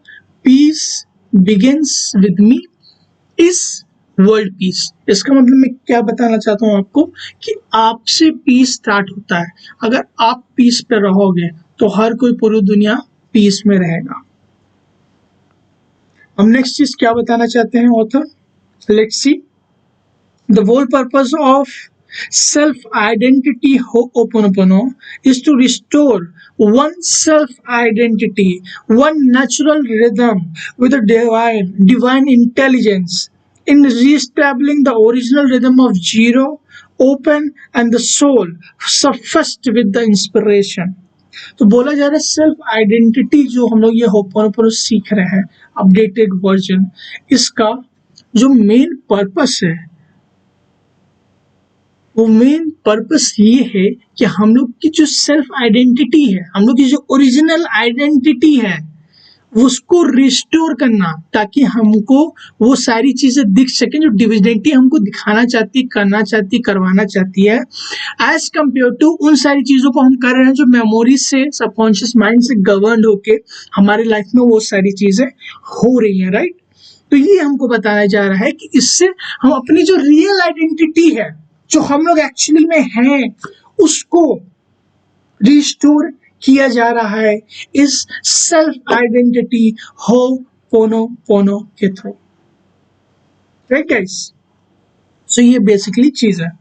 peace begins with me is world peace. इसका मतलब मैं क्या बताना चाहता हूँ आपको कि आपसे पीस स्टार्ट होता है। अगर आप पीस पे रहोगे तो हर कोई पूरी दुनिया पीस में रहेगा। हम नेक्स्ट चीज क्या बताना चाहते हैं author, let's see. The whole purpose of self-identity Ho'oponopono is to restore one self-identity, one natural rhythm with a divine intelligence in re-establishing the original rhythm of zero, open and the soul suffused with the inspiration। तो बोला जा रहा है self identity जो हम लोग ये ho'oponopono सीख रहे हैं अपडेटेड वर्जन, इसका जो मेन पर्पस है, वो मेन पर्पस ये है कि हम लोग की जो सेल्फ आइडेंटिटी है, हम लोग की जो ओरिजिनल आइडेंटिटी है, उसको रिस्टोर करना, ताकि हमको वो सारी चीजें दिख सके जो डिविनिटी हमको दिखाना चाहती, करना चाहती, करवाना चाहती है, एज कम्पेयर टू उन सारी चीजों को हम कर रहे हैं जो मेमोरी से, सबकॉन्शियस माइंड से गवर्न होके हमारे लाइफ में वो सारी चीजें हो रही हैं, राइट। तो ये हमको बताया जा रहा है कि इससे हम अपनी जो रियल आइडेंटिटी है, जो हम लोग एक्चुअली में हैं, उसको रिस्टोर किया जा रहा है इस सेल्फ आइडेंटिटी होपोनोपोनो के थ्रू, राइट गाइस। सो ये बेसिकली चीज है।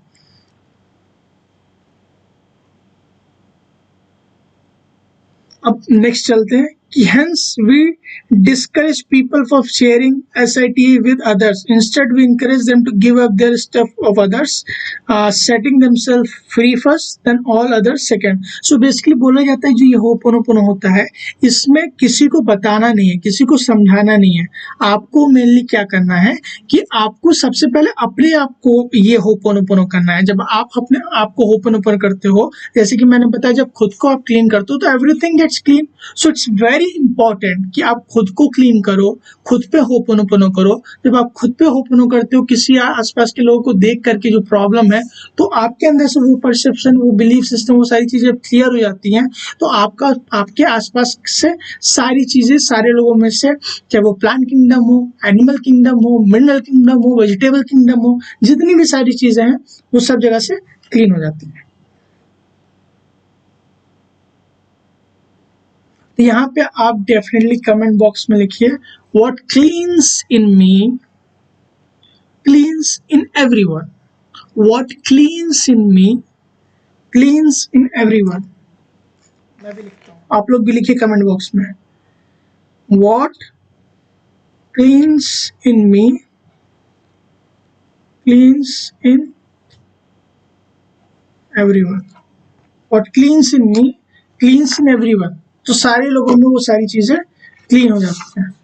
अब नेक्स्ट चलते हैं कि hence we discourage people from sharing SITA with others. Instead, we encourage them to give up their stuff of others, setting themselves free first, then all others second. So basically बोला जाता है जो ये ho'oponopono होता है, इसमें किसी को बताना नहीं है, किसी को समझाना नहीं है। आपको मेनली क्या करना है कि आपको सबसे पहले अपने आप को ये होपोनोपोनो करना है। जब आप अपने आप को होपोनोपोनो करते हो, जैसे कि मैंने बताया, जब खुद को आप क्लीन करते हो तो everything gets clean. So it's very important कि आप खुद को क्लीन करो, खुद पे होपोनोपोनो करो। जब आप खुद पे होपोनो करते हो, किसी आसपास के लोगों को देख करके जो प्रॉब्लम है, तो आपके अंदर से वो परसेप्शन, वो बिलीफ सिस्टम, वो सारी चीजें क्लियर हो जाती हैं। तो आपके आसपास से सारी चीजें, सारे लोगों में से, चाहे वो प्लांट किंगडम हो, एनिमल किंगडम हो, मिनरल किंगडम हो, वेजिटेबल किंगडम हो, जितनी भी सारी चीजें हैं वो सब जगह से क्लीन हो जाती हैं। तो यहाँ पे आप डेफिनेटली कमेंट बॉक्स में लिखिए, what cleans in me cleans in everyone. What cleans in me cleans in everyone. मैं भी लिखता हूँ, आप लोग भी लिखिए कमेंट बॉक्स में, what cleans in me cleans in everyone. What cleans in me cleans in everyone. तो सारे लोगों में वो सारी चीजें क्लीन हो जाती हैं।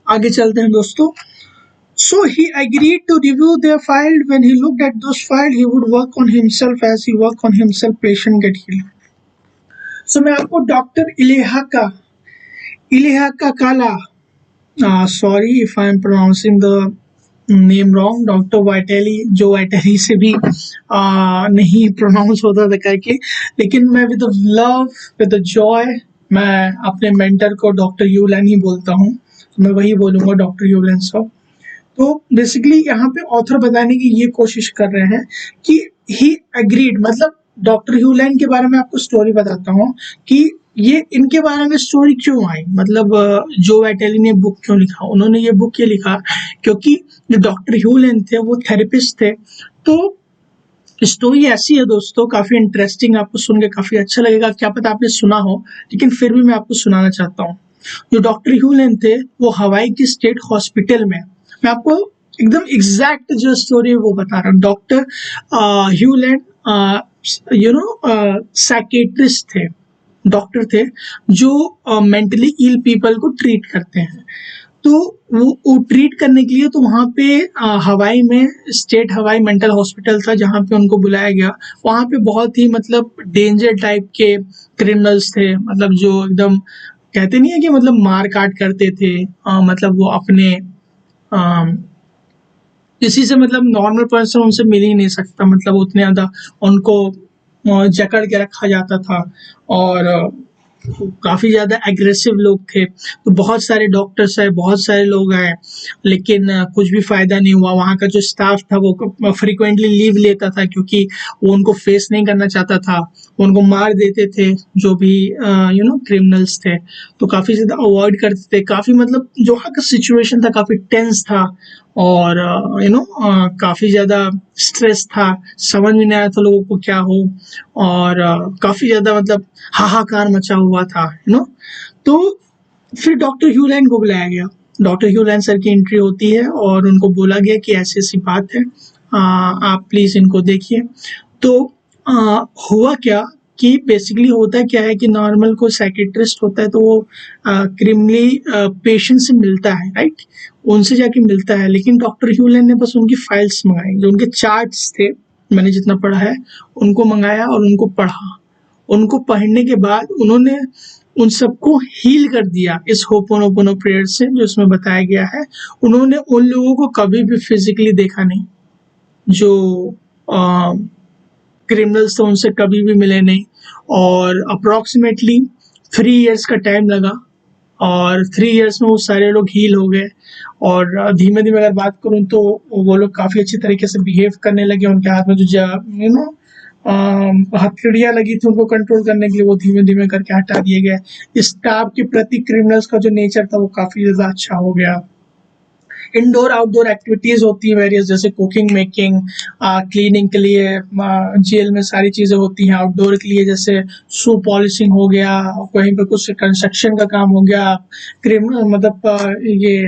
आगे चलते हैं दोस्तों। So he agreed to review their file. When he looked at those files, he would work on himself as he worked on himself. Patient get healed. So मैं आपको डॉक्टर इलेहा काला, sorry if I am pronouncing the name wrong, doctor Vitale, जो Vitale से भी नहीं pronounce होता था करके, लेकिन मैं विद लव, विद जॉय मैं अपने मेंटर को डॉक्टर यूलैन ही बोलता हूँ, तो मैं वही बोलूँगा, डॉक्टर यूलैन साहब। तो बेसिकली यहाँ पे ऑथर बताने की ये कोशिश कर रहे हैं कि ही एग्रीड, मतलब डॉक्टर ह्यूलैन के बारे में आपको स्टोरी बताता हूँ कि ये इनके बारे में स्टोरी क्यों आई, मतलब जो वैटेली ने बुक क्यों लिखा। उन्होंने ये बुक ये लिखा क्योंकि जो डॉक्टर ह्यूलैन थे वो थेरेपिस्ट थे। तो स्टोरी ऐसी है दोस्तों, काफी इंटरेस्टिंग, आपको सुन के काफी अच्छा लगेगा, क्या पता आपने सुना हो, लेकिन फिर भी मैं आपको सुनाना चाहता हूँ। जो डॉक्टर ह्यूलैन थे वो हवाई की स्टेट हॉस्पिटल में, मैं आपको एकदम एग्जैक्ट जो स्टोरी है वो बता रहा हूँ। डॉक्टर ह्यूलैन साइकेट्रिस्ट थे, डॉक्टर थे जो मेंटली इल पीपल को ट्रीट करते हैं। तो वो ट्रीट करने के लिए तो वहाँ पे हवाई में स्टेट हवाई मेंटल हॉस्पिटल था जहाँ पे उनको बुलाया गया। वहाँ पे बहुत ही मतलब डेंजर टाइप के क्रिमिनल्स थे, मतलब जो एकदम कहते नहीं है कि मतलब मार काट करते थे, मतलब वो अपने किसी से मतलब नॉर्मल पर्सन उनसे मिल ही नहीं सकता, मतलब उतने ज़्यादा उनको जकड़ के रखा जाता था। और काफ़ी ज़्यादा एग्रेसिव लोग थे। तो बहुत सारे डॉक्टर्स आए, बहुत सारे लोग आए, लेकिन कुछ भी फ़ायदा नहीं हुआ। वहाँ का जो स्टाफ था वो फ्रीक्वेंटली लीव लेता था क्योंकि वो उनको फेस नहीं करना चाहता था। उनको मार देते थे जो भी क्रिमिनल्स थे, तो काफ़ी ज़्यादा अवॉइड करते थे। काफ़ी मतलब जो वहाँ का सिचुएशन था काफ़ी टेंस था, और काफ़ी ज़्यादा स्ट्रेस था, समझ में नहीं आया था लोगों को क्या हो, और काफ़ी ज़्यादा मतलब हाहाकार मचा हुआ था, तो फिर डॉक्टर ह्यूलैन को बुलाया गया। डॉक्टर ह्यूलैन सर की एंट्री होती है और उनको बोला गया कि ऐसी ऐसी बात है, आप प्लीज़ इनको देखिए। तो हुआ क्या कि बेसिकली होता क्या है कि नॉर्मल कोई साइकेट्रिस्ट होता है तो वो क्रिमिनली पेशेंट से मिलता है, राइट, उनसे जाके मिलता है। लेकिन डॉक्टर ह्यूलैन ने बस उनकी फाइल्स मंगाई, जो उनके चार्ट्स थे, मैंने जितना पढ़ा है उनको मंगाया और उनको पढ़ा। उनको पढ़ने के बाद उन्होंने उन सबको हील कर दिया इस होपोनोपोनो प्रेयर से, जो इसमें बताया गया है। उन्होंने उन लोगों को कभी भी फिजिकली देखा नहीं, जो क्रिमिनल्स थे उनसे कभी भी मिले नहीं, और अप्रॉक्सीमेटली 3 इयर्स का टाइम लगा, और 3 इयर्स में वो सारे लोग हील हो गए। और धीमे धीमे अगर बात करूँ तो वो लोग काफ़ी अच्छी तरीके से बिहेव करने लगे। उनके हाथ में जो हथकड़ियाँ लगी थी उनको कंट्रोल करने के लिए, वो धीमे धीमे करके हटा दिए गए। स्टाफ के प्रति क्रिमिनल्स का जो नेचर था वो काफ़ी ज़्यादा अच्छा हो गया। इंडोर आउटडोर एक्टिविटीज होती है वेरियस, जैसे कुकिंग, मेकिंग, क्लीनिंग के लिए जेल में सारी चीज़ें होती हैं। आउटडोर के लिए जैसे शू पॉलिशिंग हो गया, कहीं पे कुछ कंस्ट्रक्शन का काम हो गया, मतलब ये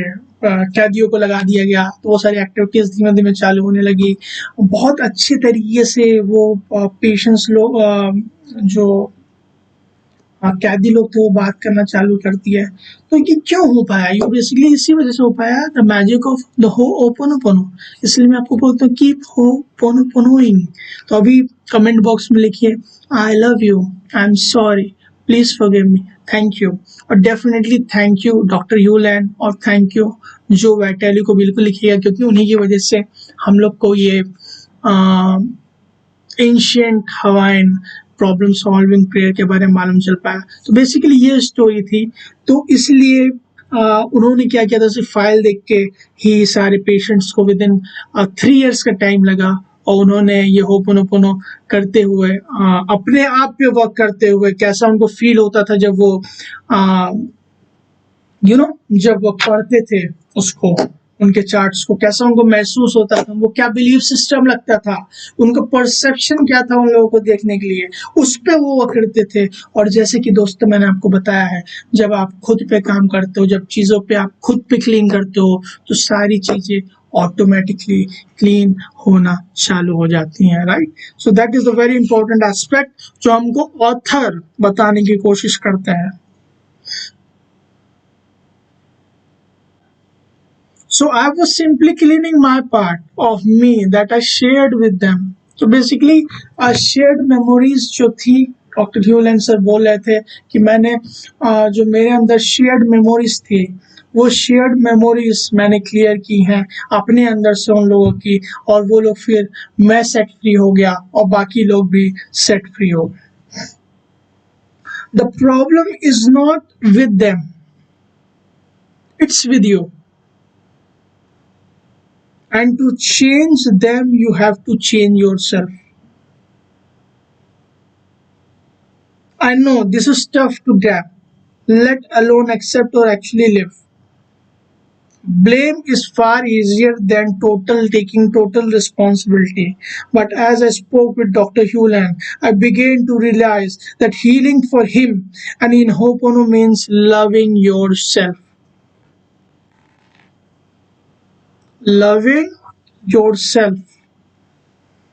कैदियों को लगा दिया गया, तो वो सारी एक्टिविटीज धीमे धीमे चालू होने लगी। बहुत अच्छे तरीके से वो पेशेंट्स लोग जो कैदी लोग थे वो बात करना चालू कर दिया है। तो ये क्यों हो पाया, ये बेसिकली इसी वजह से हो पाया, द मैजिक ऑफ द हो ओपोनोपोनो। इसलिए मैं आपको बोलता हूँ कीप होपोनोपोनोइंग। तो अभी कमेंट बॉक्स में लिखिए आई love you, I am sorry, please forgive me, thank you. और डेफिनेटली थैंक यू डॉक्टर ह्यूलैन, और थैंक यू जो वैटेली को बिल्कुल लिखिएगा, क्योंकि उन्हीं की वजह से हम लोग को ये ancient Hawaiian problem solving prayer के बारे में मालूम चल पाया। तो बेसिकली ये स्टोरी थी। तो इसलिए उन्होंने क्या किया था, सिर्फ फाइल देख के ही सारे पेशेंट्स को विद इन 3 इयर्स का टाइम लगा, और उन्होंने ये होपोनोपोनो करते हुए अपने आप पे वर्क करते हुए कैसा उनको फील होता था जब वो जब वो पढ़ते थे उसको, उनके चार्ट्स को, कैसा उनको महसूस होता था, उनको क्या बिलीफ सिस्टम लगता था, उनका परसेप्शन क्या था उन लोगों को देखने के लिए, उस पे वो करते थे। और जैसे कि दोस्तों मैंने आपको बताया है, जब आप खुद पे काम करते हो, जब चीज़ों पे आप खुद पे क्लीन करते हो, तो सारी चीज़ें ऑटोमेटिकली क्लीन होना चालू हो जाती हैं, right. So that is the very important aspect जो हमको ऑथर बताने की कोशिश करते हैं। So I was simply cleaning my part of me that I shared with them. So basically shared memories जो थी, डॉक्टर ह्यूलैन सर बोल रहे थे कि मैंने जो मेरे अंदर शेयर्ड मेमोरीज थी, वो शेयर्ड मेमोरीज मैंने क्लियर की हैं अपने अंदर से उन लोगों की, और वो लोग फिर मैं सेट फ्री हो गया और बाकी लोग भी सेट फ्री हो गए। The problem is not with them, it's with you. And to change them, you have to change yourself. I know this is tough to grab, let alone accept or actually live. Blame is far easier than taking total responsibility. But as I spoke with Dr. Hewland, I began to realize that healing for him and in Ho'oponopono means loving yourself. Loving yourself.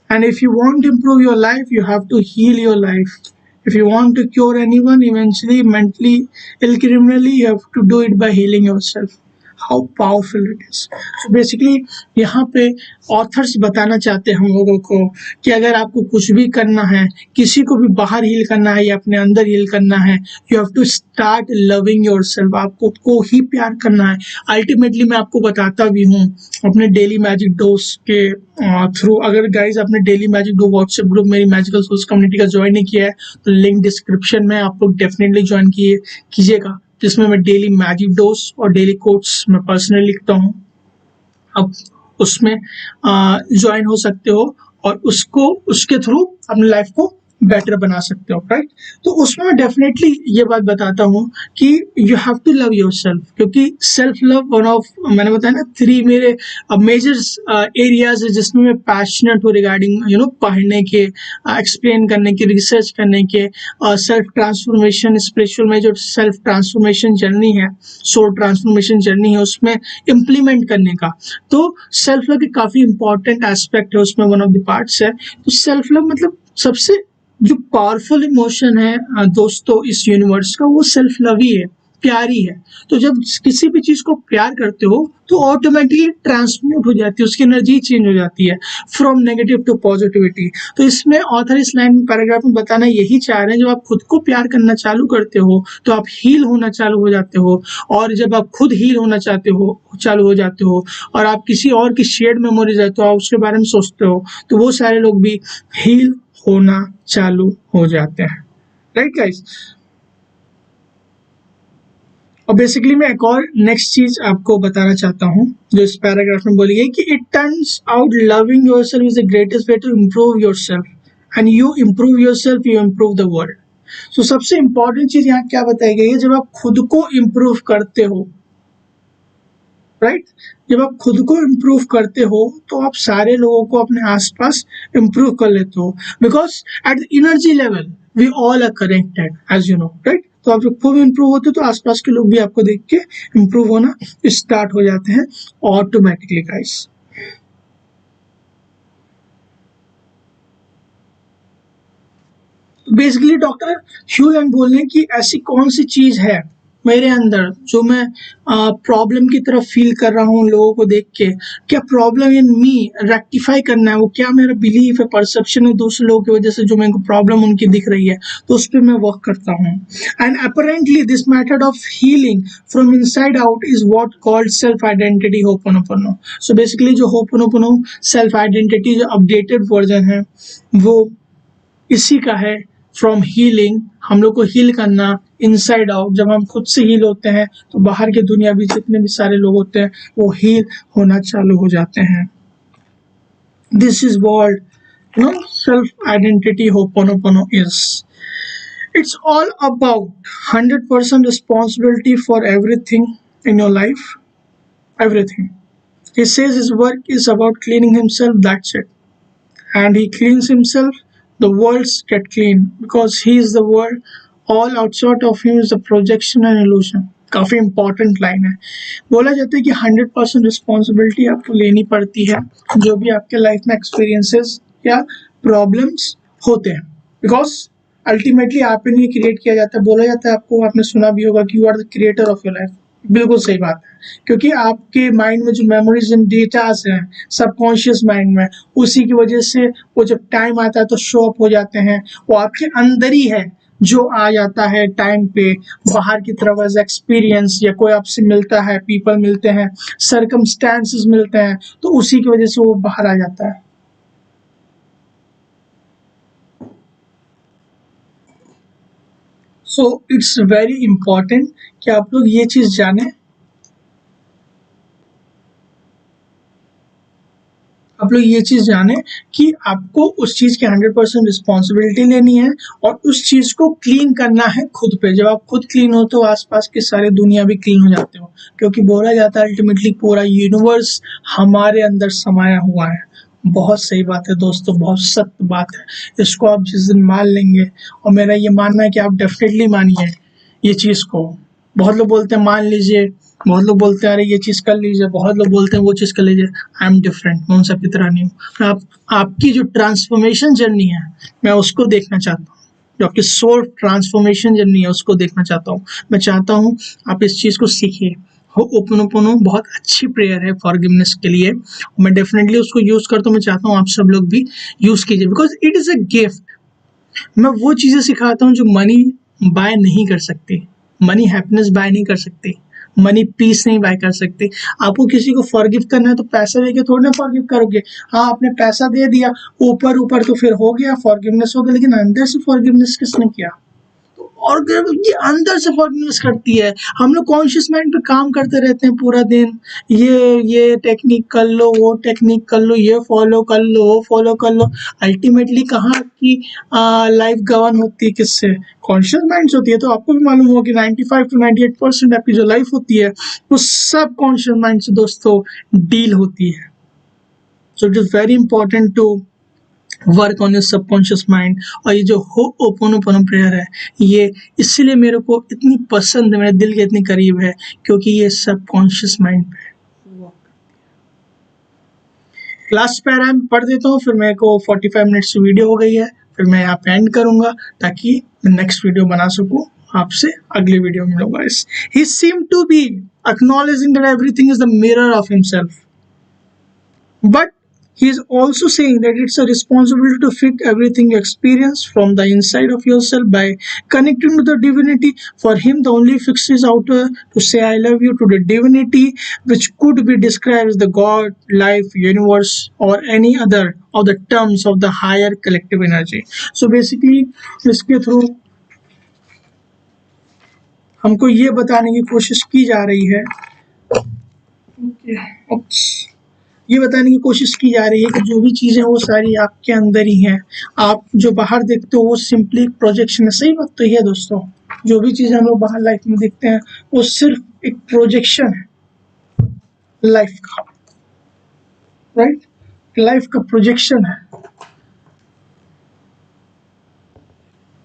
And if you want to improve your life, you have to heal your life. If you want to cure anyone, eventually mentally ill criminally, you have to do it by healing yourself. How powerful it is. So basically यहाँ पे authors बताना चाहते हैं हम लोगों को कि अगर आपको कुछ भी करना है, किसी को भी बाहर हील करना है या अपने अंदर हील करना है, you have to start loving yourself. आपको को ही प्यार करना है. अल्टीमेटली मैं आपको बताता भी हूँ अपने डेली मैजिक डोज के थ्रू. अगर गाइज आपने daily magic dose WhatsApp group मेरी मैजिकल सोल्स कम्युनिटी का ज्वाइन नहीं किया है तो लिंक डिस्क्रिप्शन में, आप लोग डेफिनेटली ज्वाइन कीजिएगा, जिसमें मैं डेली मैजिक डोज और डेली कोट्स मैं पर्सनली लिखता हूँ. अब उसमें ज्वाइन हो सकते हो और उसके थ्रू अपनी लाइफ को बेटर बना सकते हो, राइट. तो उसमें मैं डेफिनेटली ये बात बताता हूँ कि you have to love yourself, क्योंकि सेल्फ लव वन ऑफ, मैंने बताया ना, 3 मेरे मेजर एरियाज है जिसमें मैं पैशनेट हूँ रिगार्डिंग पढ़ने के, एक्सप्लेन करने के, रिसर्च करने के, सेल्फ ट्रांसफॉर्मेशन, स्पिरिचुअल में जो सेल्फ ट्रांसफॉर्मेशन जर्नी है, सोल ट्रांसफॉर्मेशन जर्नी है, उसमें इम्प्लीमेंट करने का. तो सेल्फ लव की काफी इंपॉर्टेंट एस्पेक्ट है, उसमें वन ऑफ द पार्ट्स है. तो सेल्फ लव मतलब सबसे जो पावरफुल इमोशन है दोस्तों इस यूनिवर्स का, वो सेल्फ लव ही है, प्यार ही है. तो जब किसी भी चीज को प्यार करते हो तो ऑटोमेटिकली ट्रांसम्यूट हो जाती है, उसकी एनर्जी चेंज हो जाती है फ्रॉम नेगेटिव टू पॉजिटिविटी. तो इसमें ऑथर इस लाइन में पैराग्राफ में बताना यही चाह रहे हैं, जब आप खुद को प्यार करना चालू करते हो तो आप हील होना चालू हो जाते हो. और जब आप खुद हील होना चालू हो जाते हो और आप किसी और की शेयर्ड मेमोरीज है तो आप उसके बारे में सोचते हो, तो वो सारे लोग भी हील होना चालू हो जाते हैं, राइट गाइस. और बेसिकली मैं एक और नेक्स्ट चीज आपको बताना चाहता हूँ जो इस पैराग्राफ में बोली है कि it turns out loving yourself is the greatest way to improve yourself and you improve yourself, you improve the world. तो सबसे इंपॉर्टेंट चीज यहाँ क्या बताई गई है, जब आप खुद को इम्प्रूव करते हो, राइट, जब आप खुद को इम्प्रूव करते हो तो आप सारे लोगों को अपने आसपास इम्प्रूव कर लेते हो. Because at the energy level we all are connected, as you know, right. तो आप जब खुद इम्प्रूव होते हो तो आसपास के लोग भी आपको देख के इम्प्रूव होना स्टार्ट हो जाते हैं ऑटोमेटिकली गाइस. बेसिकली डॉक्टर ह्यूलन बोल रहे हैं कि ऐसी कौन सी चीज है मेरे अंदर जो मैं प्रॉब्लम की तरफ फील कर रहा हूँ लोगों को देख के, क्या प्रॉब्लम इन मी रेक्टिफाई करना है, वो क्या मेरा बिलीफ है, परसेप्शन है दूसरे लोगों की वजह से जो मेरे को प्रॉब्लम उनकी दिख रही है, तो उस पर मैं वर्क करता हूँ. And apparently this method of healing from inside out is what called self identity ho'oponopono. So basically जो होपोनोपोनो सेल्फ आइडेंटिटी जो अपडेटेड वर्जन है वो इसी का है. फ्रॉम हीलिंग, हम लोग को हील करना इनसाइड आउट. जब हम खुद से हील होते हैं तो बाहर की दुनिया भी जितने भी सारे लोग होते हैं वो हील होना चालू हो जाते हैं. This is what self identity ho'oponopono is. It's all about 100% responsibility for everything in your life, everything. He says his work is about cleaning himself, that's it. And he cleans himself, the worlds get clean because he is the world. All outside of him is the projection and illusion. काफी important line है. बोला जाता है कि 100% responsibility आपको लेनी पड़ती है जो भी आपके लाइफ में एक्सपीरियंसेस या प्रॉब्लम्स होते हैं, बिकॉज अल्टीमेटली आप ही क्रिएट किया जाता है. बोला जाता है, आपको आपने सुना भी होगा कि you are the creator of your life. बिल्कुल सही बात है, क्योंकि आपके माइंड में जो मेमोरीज एंड डेटास हैं सबकॉन्शियस माइंड में, उसी की वजह से वो जब टाइम आता है तो शो अप हो जाते हैं. वो आपके अंदर ही है जो आ जाता है टाइम पे बाहर की तरफ एज एक्सपीरियंस, या कोई आपसे मिलता है, पीपल मिलते हैं, सर्कमस्टेंसेस मिलते हैं, तो उसी की वजह से वो बाहर आ जाता है. सो इट्स वेरी इंपॉर्टेंट कि आप लोग ये चीज जाने, आप लोग ये चीज जाने कि आपको उस चीज की 100% रिस्पॉन्सिबिलिटी लेनी है और उस चीज को क्लीन करना है खुद पे। जब आप खुद क्लीन हो तो आसपास की सारी दुनिया भी क्लीन हो जाते हो, क्योंकि बोला जाता है अल्टीमेटली पूरा यूनिवर्स हमारे अंदर समाया हुआ है। बहुत सही बात है दोस्तों, बहुत सत्य बात है। इसको आप जिस दिन मान लेंगे, और मेरा ये मानना है कि आप डेफिनेटली मानिए ये चीज को। बहुत लोग बोलते हैं मान लीजिए, बहुत लोग बोलते हैं अरे ये चीज कर लीजिए, बहुत लोग बोलते हैं वो चीज कर लीजिए। आई एम डिफरेंट, मैं उन सब की तरह नहीं हूँ। आपकी जो ट्रांसफॉर्मेशन जर्नी है मैं उसको देखना चाहता हूँ, जो आपकी सोल ट्रांसफॉर्मेशन जर्नी है उसको देखना चाहता हूँ। मैं चाहता हूँ आप इस चीज को सीखिए। होपोनोपोनो बहुत अच्छी प्रेयर है फॉरगिवनेस के लिए, मैं डेफिनेटली उसको यूज करता हूँ। मैं चाहता हूँ आप सब लोग भी यूज कीजिए, because it is a gift. मैं वो चीजें सिखाता हूँ जो मनी बाय नहीं कर सकती। मनी हैप्पीनेस बाय नहीं कर सकती, मनी पीस नहीं बाय कर सकती। आपको किसी को फॉरगिव करना है तो पैसा देके थोड़ी ना फॉरगिव करोगे। हाँ, आपने पैसा दे दिया ऊपर ऊपर तो फिर हो गया, फॉरगिवनेस हो गया, लेकिन अंदर से फॉरगिवनेस किसने किया? और ये अंदर से फॉरगिवनेस करती है। हम लोग कॉन्शियस माइंड पे काम करते रहते हैं पूरा दिन, ये टेक्निक कर लो, वो टेक्निक कर लो, ये फॉलो कर लो, वो फॉलो कर लो। अल्टीमेटली कहाँ की लाइफ गवर्न होती है? किससे? कॉन्शियस माइंड से होती है। तो आपको भी मालूम होगा कि 95 to 98% आपकी जो लाइफ होती है वो सब कॉन्शियस माइंड से दोस्तों डील होती है। So it is very important to work on your subconscious mind. और ये जो होपोनोपोनो प्रेयर है ये इसलिए मेरे को इतनी पसंद है, मेरे दिल के इतनी करीब है, क्योंकि ये सबकॉन्शियस माइंड पे लास्ट पैरा में पढ़ देता हूँ, फिर मेरे को 45 मिनट्स की वीडियो हो गई है, फिर मैं यहाँ पे एंड करूंगा ताकि मैं नेक्स्ट वीडियो बना सकूँ आपसे अगले वीडियो में मिलूंगा। He seemed to be acknowledging that everything is the mirror of himself, but he is also saying that it's a responsibility to fix everything you experience from the inside of yourself by connecting to the divinity. For him, the only fix is outer to say I love you to the divinity, which could be described as the God, life, universe, or any other of the terms of the higher collective energy. So basically, इसके through हमको ये बताने की कोशिश की जा रही है, ये बताने की कोशिश की जा रही है कि जो भी चीजें वो सारी आपके अंदर ही हैं। आप जो बाहर देखते हो वो सिंपली एक प्रोजेक्शन है। सही बात तो ये है दोस्तों, जो भी चीजें हम लोग बाहर लाइफ में देखते हैं वो सिर्फ एक प्रोजेक्शन है लाइफ का, राइट? लाइफ का प्रोजेक्शन है,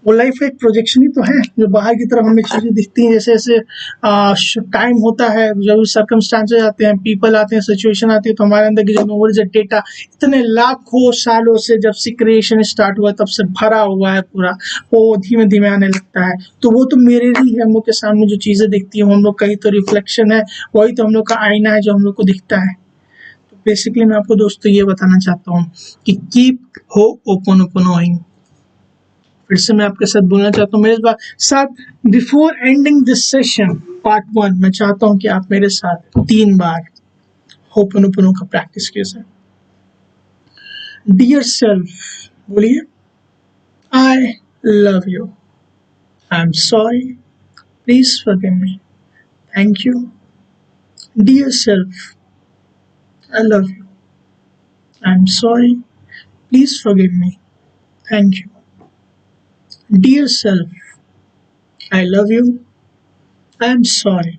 वो लाइफ का एक प्रोजेक्शन ही तो है। जो बाहर की तरफ हमें चीजें दिखती हैं, जैसे जैसे टाइम होता है, जब सर्कमस्टांसेस आते हैं, पीपल आते हैं, सिचुएशन आती है, तो हमारे अंदर की जो मेमोरीज है, डेटा इतने लाखों सालों से जब से क्रिएशन स्टार्ट हुआ तब से भरा हुआ है पूरा, वो धीमे धीमे आने लगता है। तो वो तो मेरे ही है, हम लोग के सामने जो चीजें दिखती है हम लोग का ही तो रिफ्लेक्शन है, वही तो हम लोग का आईना है जो हम लोग को दिखता है। तो बेसिकली मैं आपको दोस्तों ये बताना चाहता हूँ कि कीप होपोनोपोनोइंग। फिर से मैं आपके साथ बोलना चाहता हूँ, मेरे साथ before ending this session part 1, मैं चाहता हूँ कि आप मेरे साथ 3 बार होपोनोपोनो का प्रैक्टिस कीजिए। डियर सेल्फ, बोलिए I love you, I am sorry, please forgive me, thank you. Dear self, I love you, I am sorry, please forgive me, thank you. Dear self, I love you, I am sorry,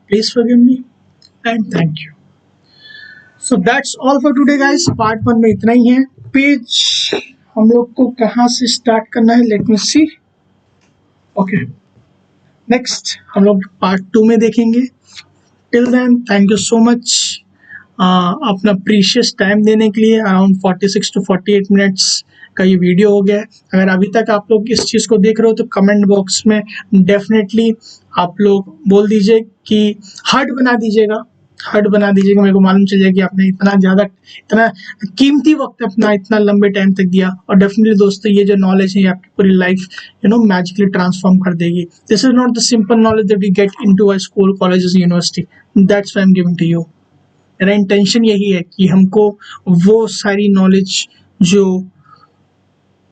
please forgive me and thank you. So that's all for today guys, part 1 में इतना ही है। Page हम लोग को कहाँ से start करना है, let me see. Okay, next हम लोग पार्ट 2 में देखेंगे। Till then thank you so much अपना प्रीशियस टाइम देने के लिए। अराउंड 46 to 48 मिनट्स का ये वीडियो हो गया है। अगर अभी तक आप लोग इस चीज़ को देख रहे हो तो कमेंट बॉक्स में डेफिनेटली आप लोग बोल दीजिए कि हार्ट बना दीजिएगा, हार्ट बना दीजिएगा। मेरे को मालूम चल जाए कि आपने इतना कीमती वक्त अपना इतना लंबे टाइम तक दिया। और डेफिनेटली दोस्तों ये जो नॉलेज है आपकी पूरी लाइफ मैजिकली ट्रांसफॉर्म कर देगी। This is not the simple knowledge that we get into a school, colleges, university. That's why I am giving to you. मेरा इंटेंशन यही है कि हमको वो सारी नॉलेज जो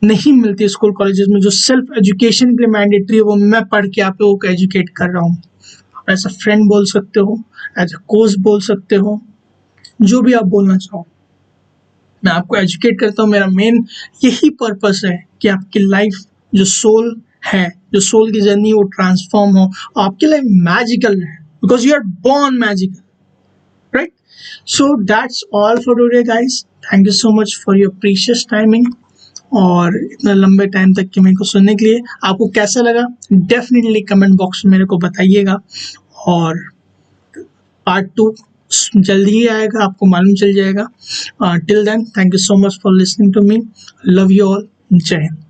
नहीं मिलती स्कूल कॉलेजेस में, जो सेल्फ एजुकेशन के लिए मैंडेटरी है, वो मैं पढ़ के आप लोगों को एजुकेट कर रहा हूँ। एज अ फ्रेंड बोल सकते हो, एज अ कोच बोल सकते हो, जो भी आप बोलना चाहो। मैं आपको एजुकेट करता हूँ। मेरा मेन यही पर्पस है कि आपकी लाइफ जो सोल है, जो सोल की जर्नी वो ट्रांसफॉर्म हो, आपकी लाइफ मैजिकल है, because you are born magical, right? So that's all for today guys. Thank you so much for your precious timing और इतना लंबे टाइम तक के मेरे को सुनने के लिए। आपको कैसा लगा डेफिनेटली कमेंट बॉक्स में मेरे को बताइएगा, और पार्ट 2 जल्दी ही आएगा, आपको मालूम चल जाएगा। Till then, thank you so much for listening to me. Love you all. जय हिंद।